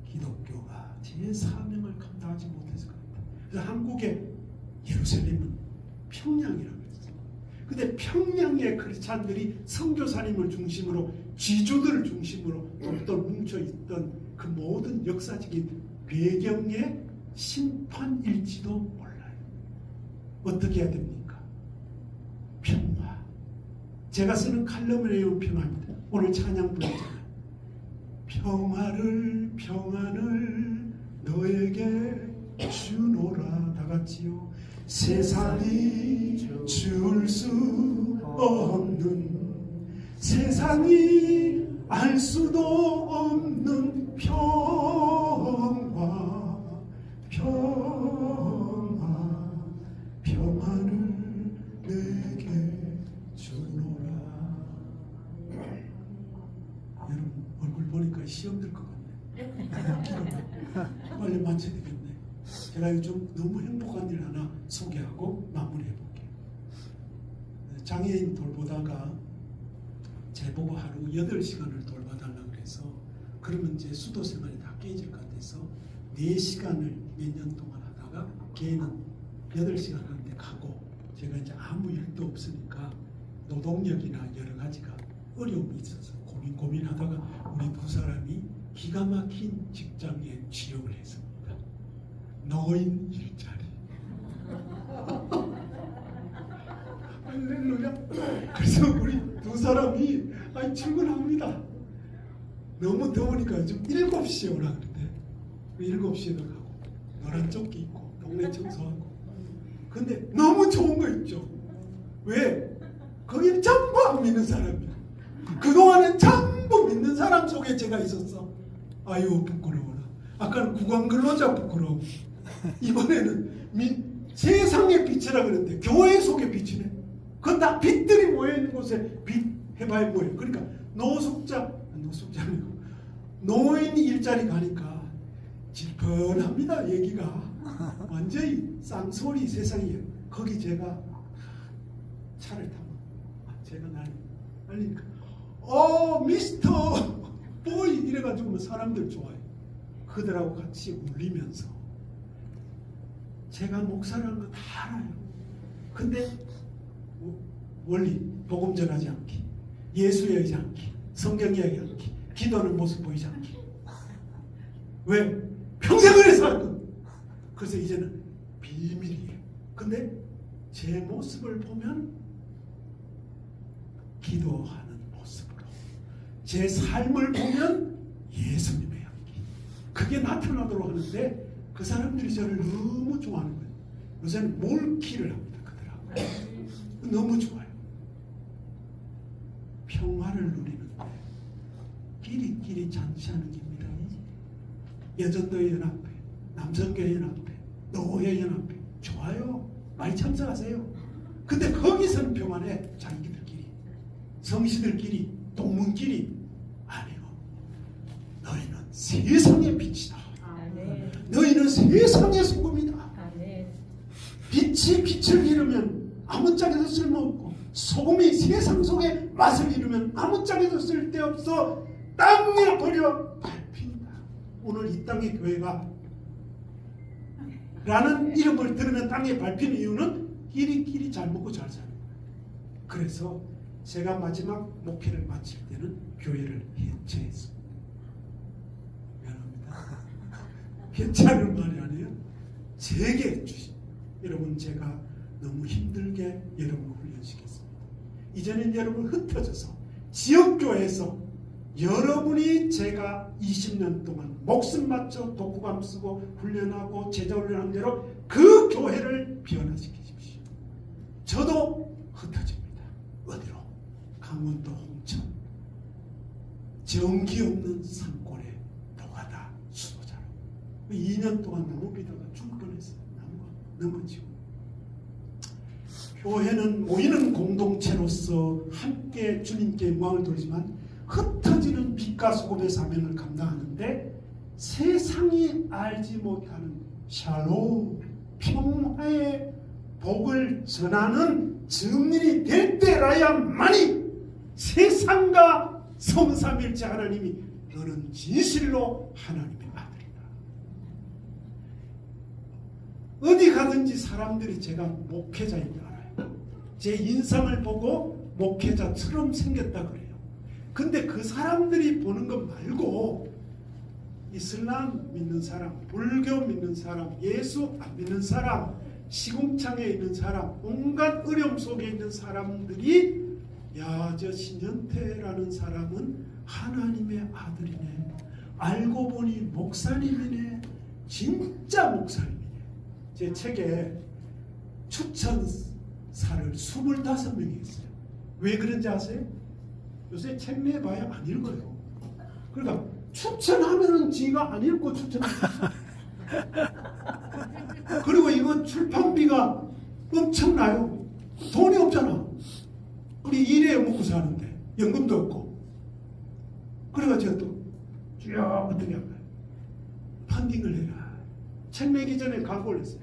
기독교가 제 사명을 감당하지 못해서 그렇다. 그래서 한국의 예루살렘은 평양이라고 했어요. 근데 평양의 크리스찬들이 선교사님을 중심으로 지주들을 중심으로 똘똘 뭉쳐있던 그 모든 역사적인 배경의 심판일지도 몰라요. 어떻게 해야 됩니까? 평화. 제가 쓰는 칼럼을 내용 평화입니다. 오늘 찬양 불렀잖아요. 평안을 너에게 주노라. 다 같이요. 세상이 줄 수 없는, 세상이 알 수도 없는 평안을 내게 주노라. 여러분 얼굴 보니까 시험 들 것 같네. 빨리 마쳐야 되겠네. 제가 요즘 너무 행복한 일 하나 소개하고 마무리해 볼게요. 장애인 돌보다가 제보고 하루 8시간을 돌봐달라고 그래서, 그러면 이제 수도 생활이 다 깨질 것 같아서 4시간을 몇 년 동안 하다가 걔는 8시간 하는데 가고, 제가 이제 아무 일도 없으니까 노동력이나 여러 가지가 어려움이 있어서 고민하다가 우리 두 사람이 기가 막힌 직장에 취업을 했습니다. 노인 일자리. 할렐루야. 그래서 우리 두 사람이 출근합니다. 너무 더우니까 좀 7시에 오라 그랬대. 7시에도 가고 노란 조끼 입고 동네 청소하고. 근데 너무 좋은 거 있죠. 왜? 거기 전부 안 믿는 사람이야. 그동안은 전부 믿는 사람 속에 제가 있었어. 아유 부끄러워라. 아까는 구강근로자 부끄러워. 이번에는 세상의 빛이라 그랬는데 교회 속의 빛이네. 그건 다 빛들이 모여있는 곳에 빛 해봐야 뭐예요. 그러니까 노숙자 아니고 노인 일자리 가니까 질펀합니다. 얘기가 완전히 쌍소리 세상이에요. 거기 제가 차를 타고 제가 날리니까 미스터 보이 이래가지고 사람들 좋아해요. 그들하고 같이 울리면서 제가 목사라는 거 다 알아요. 근데 원리 복음 전하지 않기, 예수 얘기하지 않기, 성경 이야기 않기, 기도하는 모습 보이지 않기. 왜? 평생을 해서 했거든. 그래서 이제는 비밀이에요. 근데 제 모습을 보면 기도하는 모습으로, 제 삶을 보면 예수님의 향기, 그게 나타나도록 하는데 그 사람들이 저를 너무 좋아하는 거예요. 요새는 몰키를 합니다. 그들하고 너무 좋아요. 평화를 누리는데 끼리끼리 잔치하는 겁니다. 여전도회 연합회, 남성교회 연합회, 노회 연합회 좋아요. 많이 참석하세요. 근데 거기서는 평안해. 자기들끼리, 성시들끼리, 동문끼리 아니고 너희는 세상의 빛이다. 너희는 세상의 소금이다. 빛이 빛을 잃으면 아무짝에도 쓸모없고, 소금이 세상 속에 맛을 잃으면 아무짝에도 쓸데없어 땅에 버려 밟힌다. 오늘 이 땅의 교회가 라는 이름을 들으면 땅에 밟히는 이유는 끼리끼리 잘 먹고 잘 사는 거예요. 그래서 제가 마지막 목회를 마칠 때는 교회를 해체했습니다. 미안합니다. 해체하는 말이 아니에요. 제게 주신. 여러분, 제가 너무 힘들게 여러분을 훈련시켰습니다. 이제는 여러분 흩어져서 지역교회에서 여러분이 제가 20년 동안 목숨 바쳐 독후감 쓰고 훈련하고 제자훈련한 대로 그 교회를 변화시키십시오. 저도 흩어집니다. 어디로? 강원도 홍천, 전기 없는 산골에 노가다 수도자로 2년 동안 너무 비다가 죽을 뻔했어요. 넘어지고. 교회는 모이는 공동체로서 함께 주님께 영광을 돌리지만 흩어지는 빛과 소금의 사명을 감당하는데 세상이 알지 못하는 샬롬, 평화의 복을 전하는 증인이 될 때라야만이 세상과 성삼일체 하나님이 너는 진실로 하나님의 아들이다. 어디 가든지 사람들이 제가 목회자인 줄 알아요. 제 인상을 보고 목회자처럼 생겼다 그래요. 근데 그 사람들이 보는 것 말고 이슬람 믿는 사람, 불교 믿는 사람, 예수 안 믿는 사람, 시궁창에 있는 사람, 온갖 어려움 속에 있는 사람들이 야, 저 신현태라는 사람은 하나님의 아들이네. 알고 보니 목사님이네. 진짜 목사님이네. 제 책에 추천사를 25명이 있어요. 왜 그런지 아세요? 요새 책 내봐야 안 읽어요. 그러니까 추천하면은 지가 안 읽고 추천합니다. 그리고 이거 출판비가 엄청나요. 돈이 없잖아. 우리 일해 먹고 사는데 연금도 없고. 그래가지고 쭉 어떻게 할까요? 펀딩을 해라. 책 내기 전에 각오를 했어요.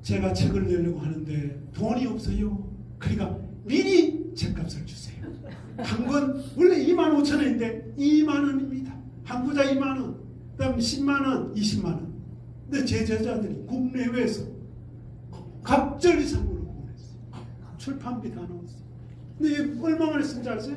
제가 책을 내려고 하는데 돈이 없어요. 그러니까 미리 책값을 주세요. 한 권 원래 25,000원인데 2만원입니다. 한 구자 2만원, 그 다음에 10만원, 20만원. 근데 제 제자들이 국내외에서 갑절이 선물을 보냈어요. 출판비 다 넣었어요. 근데 얼마만에 쓴지 아세요?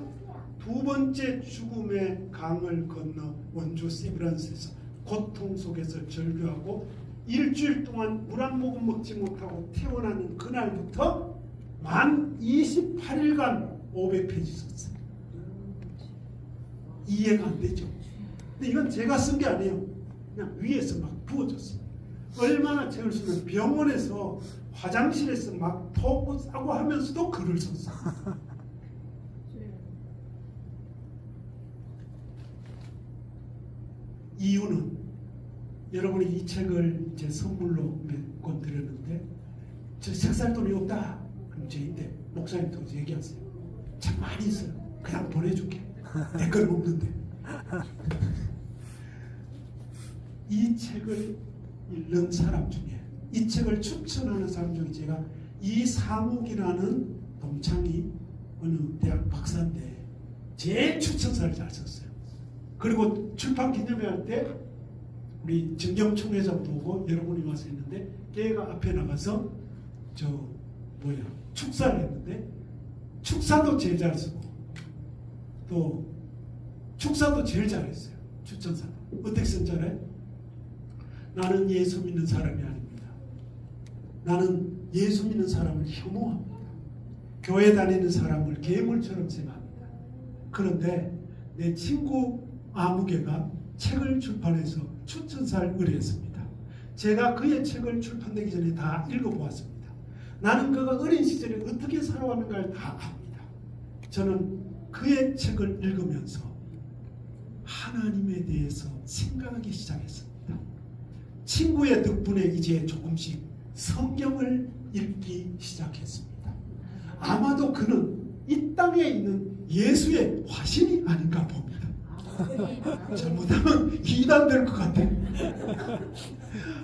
두 번째 죽음의 강을 건너 원주 세브란스에서 고통 속에서 절규하고 일주일 동안 물 한 모금 먹지 못하고 태어나는 그날부터 만 28일간 500페이지 썼어요. 이해가 안 되죠? 근데 이건 제가 쓴 게 아니에요. 그냥 위에서 막 부어졌어요. 얼마나 책을 쓰면 병원에서 화장실에서 막 토고 싸고 하면서도 글을 썼어요. 이유는 여러분이 이 책을 제 선물로 몇 권 드렸는데 저 책 살 돈이 없다. 그럼 저인데 목사님 통해서 얘기하세요. 책 많이 있어요. 그냥 보내줄게. 내 건 없는데. 이 책을 읽는 사람 중에 이 책을 추천하는 사람 중에 제가 이상욱이라는 동창이 어느 대학 박사인데 제일 추천사를 잘 썼어요. 그리고 출판 기념회 할 때 우리 정경총 회장도 오고 여러분이 와서 했는데 걔가 앞에 나가서 축사를 했는데 축사도 제일 잘 쓰고 또 축사도 제일 잘했어요. 추천사 어떻게 쓴 줄 알아요? 나는 예수 믿는 사람이 아닙니다. 나는 예수 믿는 사람을 혐오합니다. 교회 다니는 사람을 괴물처럼 생각합니다. 그런데 내 친구 아무개가 책을 출판해서 추천사를 의뢰했습니다. 제가 그의 책을 출판되기 전에 다 읽어보았습니다. 나는 그가 어린 시절에 어떻게 살아왔는가를 다 압니다. 저는 그의 책을 읽으면서 하나님에 대해서 생각하기 시작했습니다. 친구의 덕분에 이제 조금씩 성경을 읽기 시작했습니다. 아마도 그는 이 땅에 있는 예수의 화신이 아닌가 봅니다. 잘못하면 이단 될 것 같아요.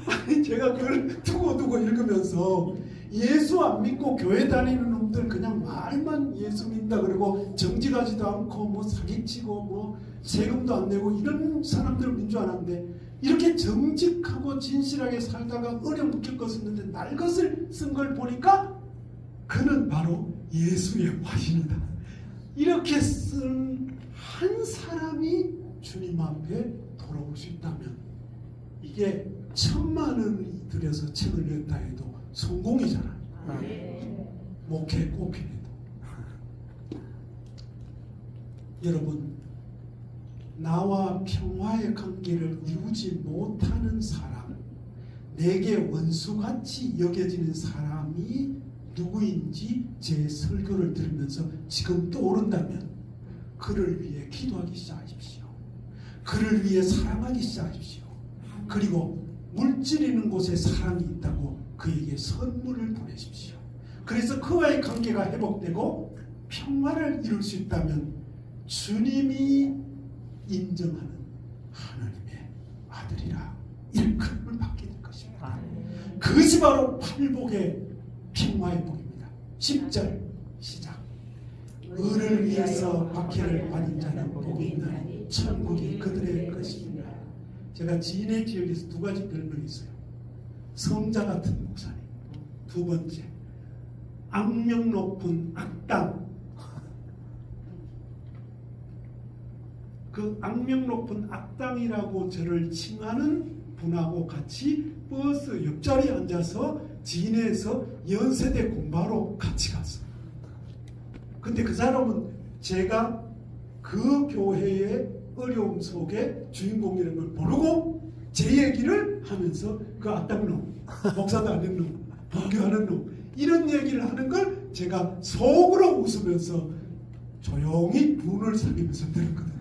아니 제가 그걸 두고두고 읽으면서 예수 안 믿고 교회 다니는 놈들 그냥 말만 예수 믿는다 그러고 정직하지도 않고 뭐 사기치고 뭐 세금도 안 내고 이런 사람들 민 줄 알았는데 이렇게 정직하고 진실하게 살다가 어려움 겪었었는데 날 것을 쓴 걸 보니까 그는 바로 예수의 화신이다. 이렇게 쓴 한 사람이 주님 앞에 돌아올 수 있다면 이게 1,000만 원이 들여서 책을 냈다 해도 성공이잖아요. 목회 꽃피해도. 여러분 나와 평화의 관계를 이루지 못하는 사람, 내게 원수같이 여겨지는 사람이 누구인지 제 설교를 들으면서 지금 떠오른다면 그를 위해 기도하기 시작하십시오. 그를 위해 사랑하기 시작하십시오. 그리고 물질 있는 곳에 사랑이 있다고 그에게 선물을 보내십시오. 그래서 그와의 관계가 회복되고 평화를 이룰 수 있다면 주님이 인정하는 하나님의 아들이라 일컬음을 받게 될 것입니다. 그것이 바로 팔복의 평화의 복입니다. 10절 시작. 의를 위해서 박해를 받은 자는 복이 있나니 천국이 그들의 것입니다. 제가 진해 지역에서 두 가지 별명이 있어요. 성자 같은 목사님. 두 번째, 악명 높은 악당. 그 악명 높은 악당이라고 저를 칭하는 분하고 같이 버스 옆자리에 앉아서 진해에서 연세대 공부하러 같이 갔어요. 근데 그 사람은 제가 그 교회의 어려움 속에 주인공이라는 걸 모르고 제 얘기를 하면서 그 악당놈, 목사도 아닌 놈, 봉교하는 놈, 이런 얘기를 하는 걸 제가 속으로 웃으면서 조용히 분을 사귀면서 들었거든요.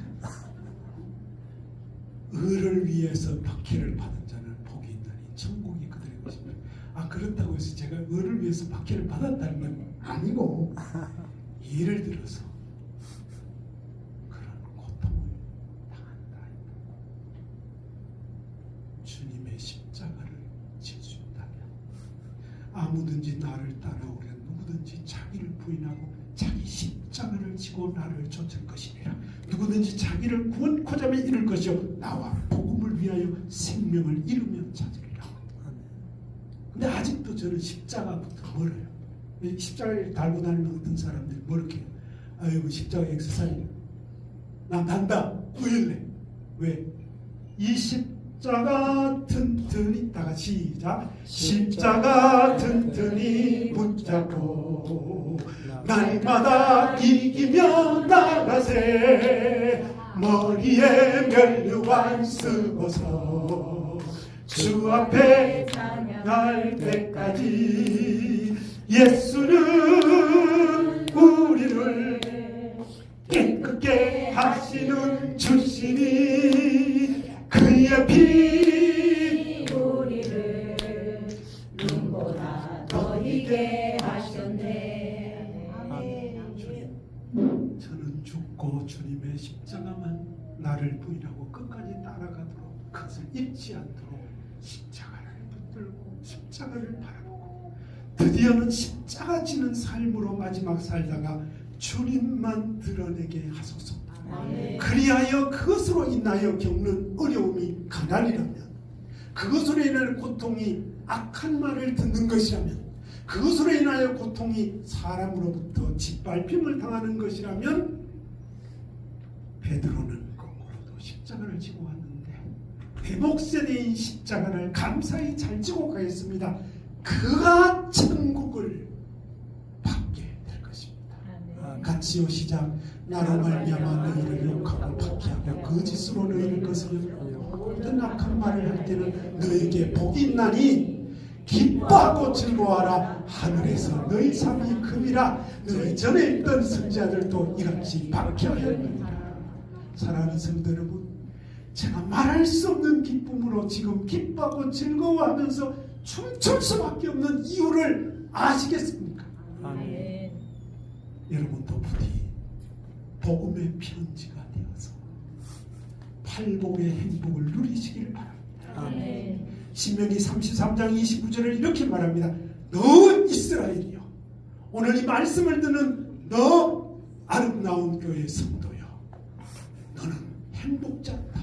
의를 위해서 박해를 받은 자는 복이 있나니 천국이 그들의 것입니다. 아, 그렇다고 해서 제가 의를 위해서 박해를 받았다는 건 아니고, 예를 들어서 그런 고통을 당한다. 주님의 십자가를 질 수 있다면 아무든지 나를 따라오려 누구든지 자기를 부인하고 자기 십자가를 지고 나를 쫓을 것이니라. 누구든지 자기를 구원코자 잃을 것이요 나와 복음을 위하여 생명을 잃으면 찾으리라. 근데 아직도 저는 십자가부터 멀어요. 십자가를 달고 다니는 어떤 사람들이 뭐렇게 해요? 아이고 십자가 엑스사이즈 난 단다. 후일래. 왜? 이 십자가 튼튼히 다 같이 시작. 십자가 튼튼히 붙잡고 날마다 이기며 나가세. 머리에 면류관 쓰고서 주 앞에 날 때까지 예수는 우리를 깨끗게 하시는 주시니 그의 피 우리를 눈보다 더 희게 하셨네. 저는 죽고 주님의 십자가만 나를 부인하고 끝까지 따라가도록 그것을 잊지 않도록 십자가를 붙들고 십자가를 바라보고 드디어는 십자가 지는 삶으로 마지막 살다가 주님만 드러내게 하소서. 그리하여 그것으로 인하여 겪는 어려움이 가난이라면, 그것으로 인하여 고통이 악한 말을 듣는 것이라면, 그것으로 인하여 고통이 사람으로부터 짓밟힘을 당하는 것이라면, 베드로는 거꾸로도 십자가를 지고 왔는데 회복세대인 십자가를 감사히 잘 지고 가겠습니다. 그가 천국을 받게 될 것입니다. 같이요 시작. 나로 말미암아 너희를 욕하고 박해하고 거짓으로 너희를 거스르며 모든 악한 말을 할 때는 너에게 복이 있나니 기뻐하고 즐거워하라. 하늘에서 너희 삶이 급이라. 너희 전에 있던 선지자들도 이같이 박해하였느니라. 사랑하는 성도 여러분, 제가 말할 수 없는 기쁨으로 지금 기뻐하고 즐거워하면서 춤출 수밖에 없는 이유를 아시겠습니까? 아멘. 여러분도 부디 복음의 편지가 되어서 팔복의 행복을 누리시길 바랍니다. 아멘. 신명기 33장 29절을 이렇게 말합니다. 너 이스라엘이여, 오늘 이 말씀을 듣는 너 아름다운 교회 성도여, 너는 행복자다.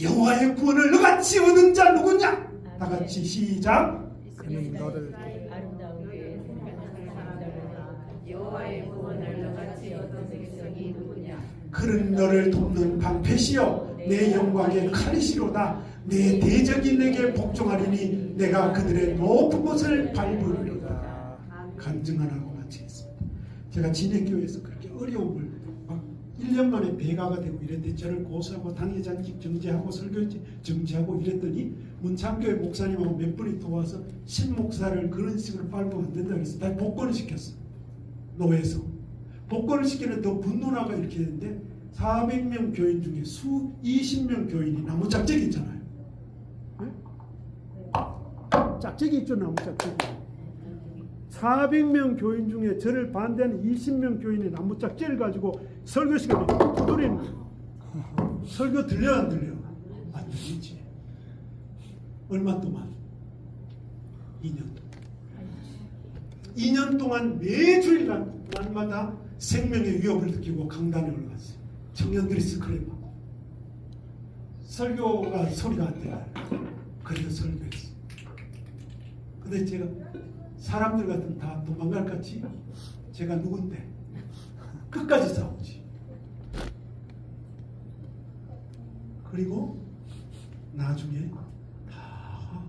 여호와의 구원을 너같이 얻은 자 누구냐? 다 같이 시작. 그는 너를 아름다운 교회에 생각하는 사람들아, 여호와의 구원을 너같이 얻은 백성이 누구냐? 그는 너를 돕는 방패시여 내 영광의 칼이시로다. 내 대적이 내게 복종하리니 내가 그들의 높은 곳을 밟으리로다. 간증하라고 마치겠습니다. 제가 진해교회에서 그렇게 어려움을 막 1년 만에 배가가 되고 이랬는데 저를 고소하고 당회장직 정지하고 설교지 정지하고 이랬더니 문창교회 목사님하고 몇 분이 도와서 신목사를 그런 식으로 밟으면 안 된다고 해서 다 복권을 시켰어. 노회에서 복권을 시키는 더 분노나가 이렇게 되는데 400명 교인 중에 20명 교인이 나무 짝짝이 있잖아요. 네? 짝짝이 있죠, 나무 짝짝이. 400명 교인 중에 저를 반대하는 20명 교인이 나무 짝짝이를 가지고 설교 시간에 두드리는 거예요. 설교 들려 안 들려? 안 들리지. 얼마 동안? 2년 동안. 2년 동안 매주일 날마다 생명의 위협을 느끼고 강단에 올라갔어요. 청년들이 스크랩하고 설교가 소리가 안 들어요. 그래도 설교했어요. 근데 제가 사람들 같은 다 도망갈 같이 제가 누군데 끝까지 싸우지. 그리고 나중에 다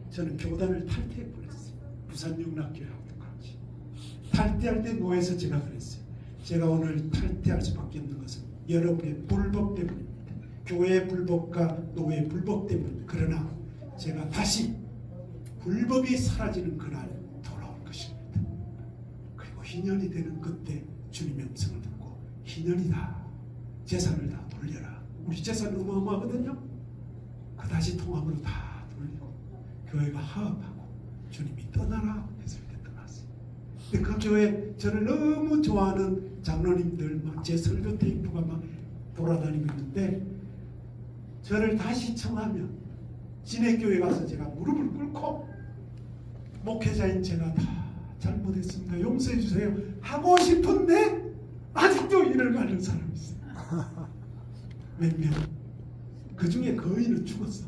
저는 교단을 탈퇴해 버렸어요. 부산영락교회하고 똑같이. 탈퇴할 때 노예에서 제가 그랬어요. 제가 오늘 탈퇴할 수밖에 없는 것은 여러분의 불법 때문입니다. 교회의 불법과 노예의 불법 때문입니다. 그러나 제가 다시 불법이 사라지는 그날 돌아올 것입니다. 그리고 희년이 되는 그때 주님의 음성을 듣고 희년이다. 재산을 다 돌려라. 우리 재산 어마어마하거든요. 그 다시 통합으로 다 돌리고 교회가 화합하고 주님이 떠나라 했을 때 떠났어요. 근데 그 교회 저를 너무 좋아하는 장로님들 막 제 설교 테이프가 막 돌아다니고 있는데 저를 다시 청하면 진해교회 가서 제가 무릎을 꿇고 목회자인 제가 다 잘못했습니다. 용서해 주세요. 하고 싶은데 아직도 일을 가는 사람이 있어요. 몇 명. 그 중에 거의는 죽었어.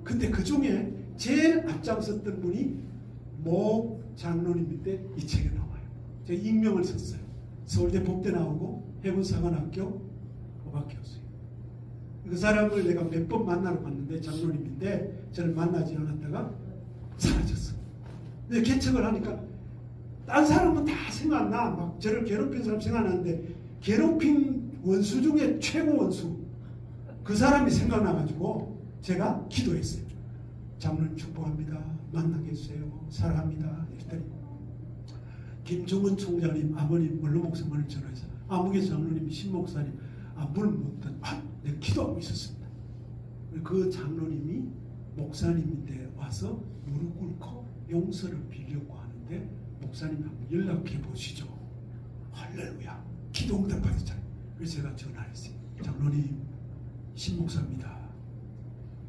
근데 그 중에 제일 앞장섰던 분이 모 장로님인데 이 책에 나와요. 제가 익명을 썼어요. 서울대 법대 나오고 해군사관학교 법학교였어요. 그 사람을 내가 몇 번 만나러 갔는데 장로님인데 저를 만나지 않았다가 사라졌어. 근데 개척을 하니까 딴 사람은 다 생각나. 막 저를 괴롭힌 사람 생각나는데 괴롭힌 원수 중에 최고 원수 그 사람이 생각나가지고 제가 기도했어요. 장로님 축복합니다. 만나게 해주세요. 사랑합니다. 이랬더니 김종은 총장님 아버님 원로 목사님을 전화해서 아무개 장로님 신목사님 물 묻던 내가 기도하고 있었습니다. 그 장로님이 목사님인데 와서 무릎 꿇고 용서를 빌려고 하는데 목사님 한번 연락해 보시죠. 할렐루야. 기도 응답 받았잖아요. 그래서 제가 전화했어요. 장로님 신목사입니다.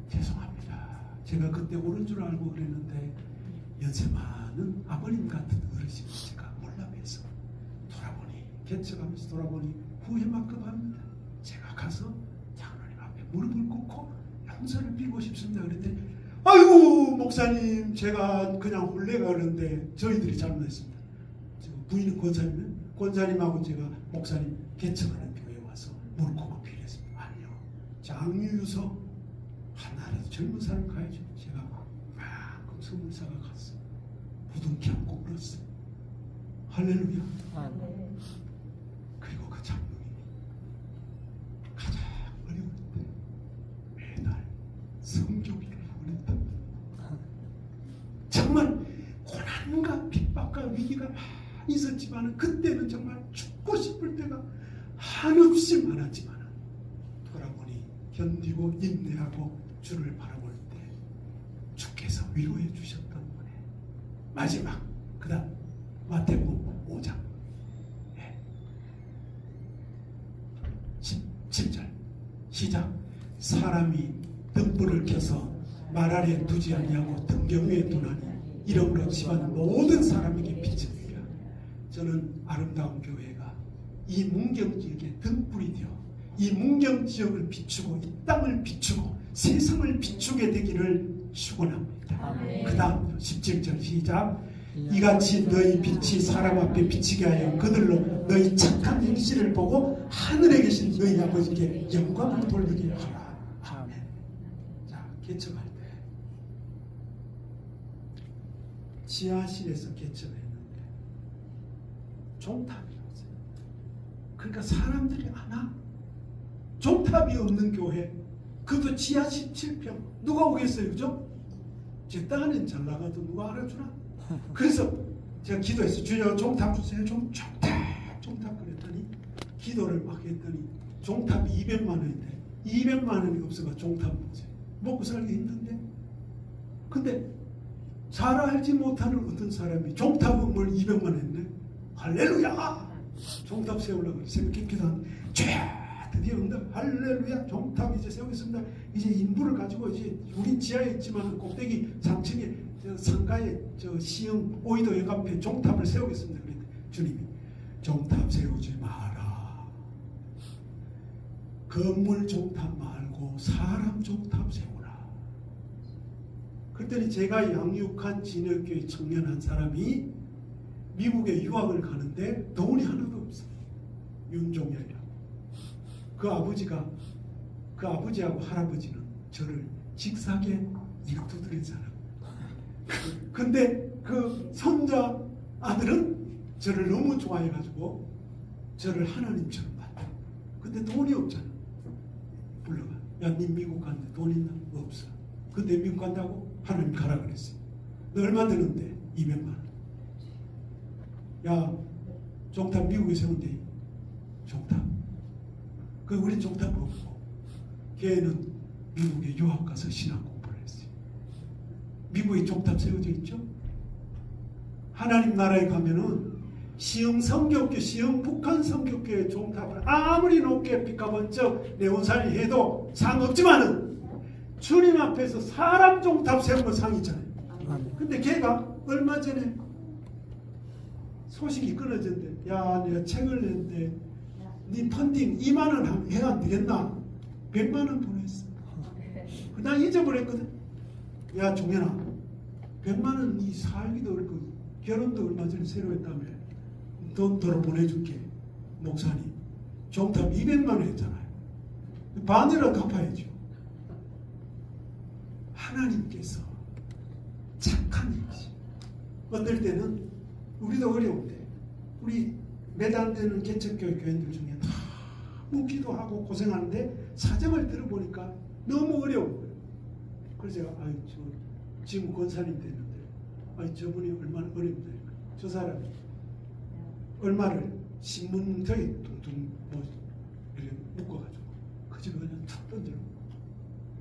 죄송합니다. 제가 그때 옳은 줄 알고 그랬는데 연세 많은 아버님 같은 어르신을 제가 몰라뵈서 돌아보니 개척하면서 돌아보니 후회만급합니다. 제가 가서 장로님 앞에 무릎을 꿇고 용서를 빌고 싶습니다. 그랬더니 아이고 목사님 제가 그냥 혼례가 그러는데 저희들이 잘못했습니다. 부인은 권사님하고 제가 목사님 개척하는 교회에 와서 무릎 꿇고 빌렸습니다. 아니요. 장유유서 하나라도 젊은 사람 가야죠. 제가 만큼 선물사가 갔어. 부둥켜 안고 울었어. 할렐루야. 그리고 그 장로님이 가장 어려울 때 매달 성교비를 보냈다. 정말 고난과 핍박과 위기가 많이 있었지만 그때는 정말 죽고 싶을 때가 한없이 많았지만 돌아보니 견디고 인내하고 주를 바라볼 때 주께서 위로해 주셨던 분의 마지막 그 다음 마태복음 5장 17절 시작. 사람이 등불을 켜서 말 아래에 두지 아니하고 등경 위에 두나니 이러므로 집안 모든 사람에게 비칩니다. 저는 아름다운 교회가 이 문경 지역의 등불이 되어 이 문경 지역을 비추고 이 땅을 비추고 세상을 비추게 되기를 축원합니다. 그 다음 17절 시작. 이같이 너희 빛이 사람 앞에 비치게 하여 그들로 너희 착한 행실을 보고 하늘에 계신 너희 아버지께 영광을 돌리게 하라. 아멘. 자, 개척할 때 지하실에서 개척을 했는데 종탑이 없어요. 그러니까 사람들이 안 와. 종탑이 없는 교회, 그것도 지하 17평 누가 오겠어요, 그죠? 제 딸은 잘 나가도 누가 알아주나? 그래서 제가 기도했어요. 주여 종탑 주세요. 종탑 그랬더니 기도를 막 했더니 종탑이 200만 원인데 200만 원이 없어가 종탑 보세요. 먹고 살기 힘든데. 근데 잘 알지 못하는 어떤 사람이 종탑 건물 200만 원 했네. 할렐루야. 종탑 세우려고 새벽에 기도하는데 드디어 응답. 할렐루야. 종탑 이제 세우겠습니다. 이제 인부를 가지고 이제 우린 지하에 있지만 꼭대기 3층에 상가에 시흥 오이도 역 앞에 종탑을 세우겠습니다. 그랬더니 주님이 종탑 세우지 마라. 건물 종탑 말고 사람 종탑 세우라. 그랬더니 제가 양육한 진역교회 청년 한 사람이 미국에 유학을 가는데 돈이 하나도 없어. 윤종열이라고. 그 아버지하고 할아버지는 저를 직사게 일두드린 사람. 근데 그 손자 아들은 저를 너무 좋아해가지고 저를 하나님처럼 봤다. 근데 돈이 없잖아. 불러가. 야, 니 미국 갔는데 돈 있나? 없어. 근데 미국 간다고? 하나님 가라 그랬어. 너 얼마 드는데? 200만 원. 야, 종탑 미국에 세운대. 종탑. 그 우리 종탑 없고 걔는 미국에 유학 가서 신학 공부를 했어요. 미국에 종탑 세워져 있죠. 하나님 나라에 가면은 시흥 성교교, 시흥 북한 성교교의 종탑을 아무리 높게 삐까번쩍 네온산이 해도 상없지만은 주님 앞에서 사람 종탑 세운 건 상이잖아요. 근데 걔가 얼마 전에 소식이 끊어졌는데, 야, 내가 책을 냈는데 네 펀딩 2만 원 하면 해가 안 되겠나? 100만 원 보냈어. 난 잊어버렸거든. 야, 종현아, 100만 원 네 살기도 어렵고 결혼도 얼마 전에 새로 했다며. 돈 덜어 보내줄게. 목사님, 종탑 200만 원 했잖아요. 반이라도 갚아야죠. 하나님께서 착한 일이지. 어떨 때는 우리도 어려운데 우리 몇 안 되는 개척교회 교인들 중에 너무 기도하고 고생하는데 사정을 들어보니까 너무 어려운 거예요. 그래서 제가 지금 권사님 됐는데 저분이 얼마나 어렵다. 저 사람이 얼마를 신문터에 둥둥 이렇게 묶어가지고 그 집에 그냥 툭 던지고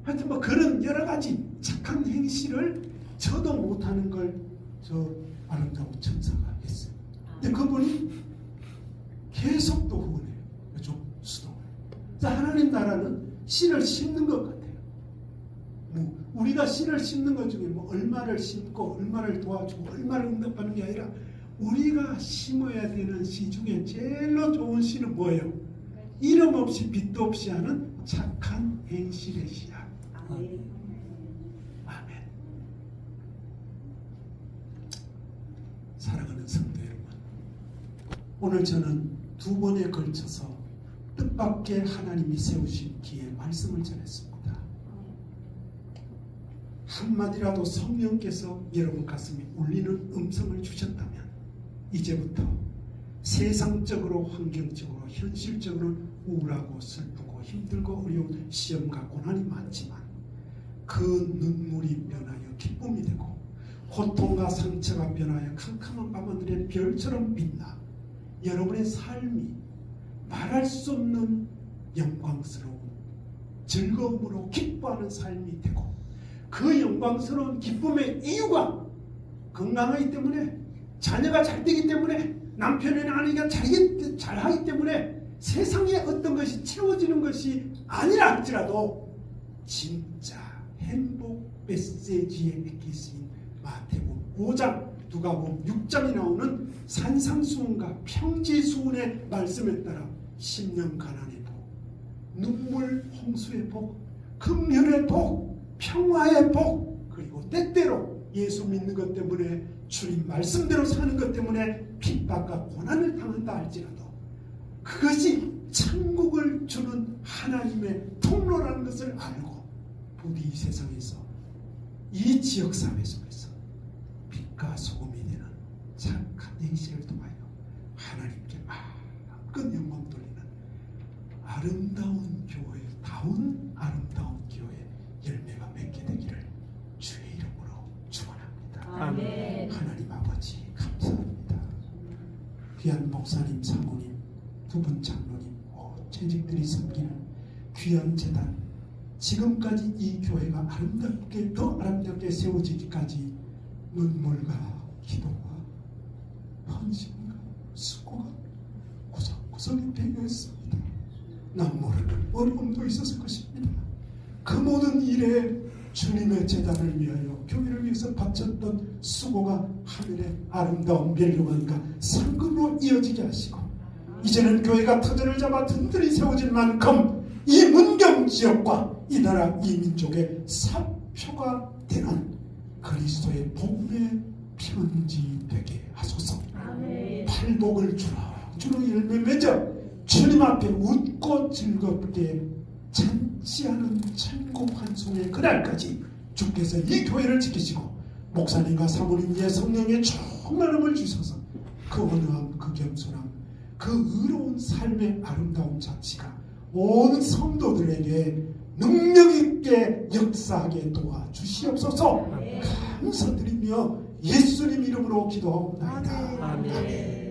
하여튼 뭐 그런 여러 가지 착한 행실을 저도 못하는 걸 저 아름다운 천사가 했어요. 근데 그분이 계속 또 후원해요. 좀 수동을. 하나님 나라는 씨를 심는 것 같아요. 뭐 우리가 씨를 심는 것 중에 뭐 얼마를 심고 얼마를 도와주고 얼마를 응답하는 게 아니라 우리가 심어야 되는 씨 중에 제일로 좋은 씨는 뭐예요? 이름 없이 빛도 없이 하는 착한 행실의 씨야. 아멘. 사랑하는 성도 여러분, 오늘 저는 2번에 걸쳐서 뜻밖의 하나님이 세우신 기회 말씀을 전했습니다. 한마디라도 성령께서 여러분 가슴에 울리는 음성을 주셨다면 이제부터 세상적으로 환경적으로 현실적으로 우울하고 슬프고 힘들고 어려운 시험과 고난이 많지만 그 눈물이 변하여 기쁨이 되고 고통과 상처가 변하여 캄캄한 밤하늘의 별처럼 빛나 여러분의 삶이 말할 수 없는 영광스러운 즐거움으로 기뻐하는 삶이 되고 그 영광스러운 기쁨의 이유가 건강하기 때문에 자녀가 잘 되기 때문에 남편이나 아내가 잘하기 때문에 세상에 어떤 것이 채워지는 것이 아니라 할지라도 진짜 행복 메시지에 맡기신 마태복음 5장 누가복음 6장에 나오는 산상수훈과 평지수훈의 말씀에 따라 10년 가난의 복, 눈물 홍수의 복, 금혈의 복, 평화의 복, 그리고 때때로 예수 믿는 것 때문에 주님 말씀대로 사는 것 때문에 핍박과 고난을 당한다 할지라도 그것이 천국을 주는 하나님의 통로라는 것을 알고 부디 이 세상에서 이 지역사회 속에서 빛과 소금이 되는 착한 행실을 통하여 하나님께 마음껏 영광 돌리는 아름다운 교회다운 아름다운 교회 열매가 맺게 되기를 주의 이름으로 축원합니다. 아멘. 하나님 아버지 감사합니다. 귀한 목사님 사모님 두 분 장로님 재직들이 섬기는 귀한 재단 지금까지 이 교회가 아름답게 더 아름답게 세워지기까지 눈물과 기도와 헌신과 수고가 구석구석에 배겨있습니다. 난 모르는 어려움도 있었을 것입니다. 그 모든 일에 주님의 재단을 위하여 교회를 위해서 바쳤던 수고가 하늘의 아름다운 멸류관과 상급으로 이어지게 하시고 이제는 교회가 터전을 잡아 든든히 세워질 만큼 이 문경 지역과 이 나라 이 민족의 사표가 되는 그리스도의 복음의 편지 되게 하소서. 팔복을 주렁주렁 열매 맺어 주님 앞에 웃고 즐겁게 잔치하는 천국 환송의 그날까지 주께서 이 교회를 지키시고 목사님과 사모님 위에 성령의 충만함을 주셔서 그 온유함, 그 겸손함, 그 의로운 삶의 아름다운 자치가 온 성도들에게 능력 있게 역사하게 도와주시옵소서. 감사드리며 예수님 이름으로 기도하옵나이다. 아멘.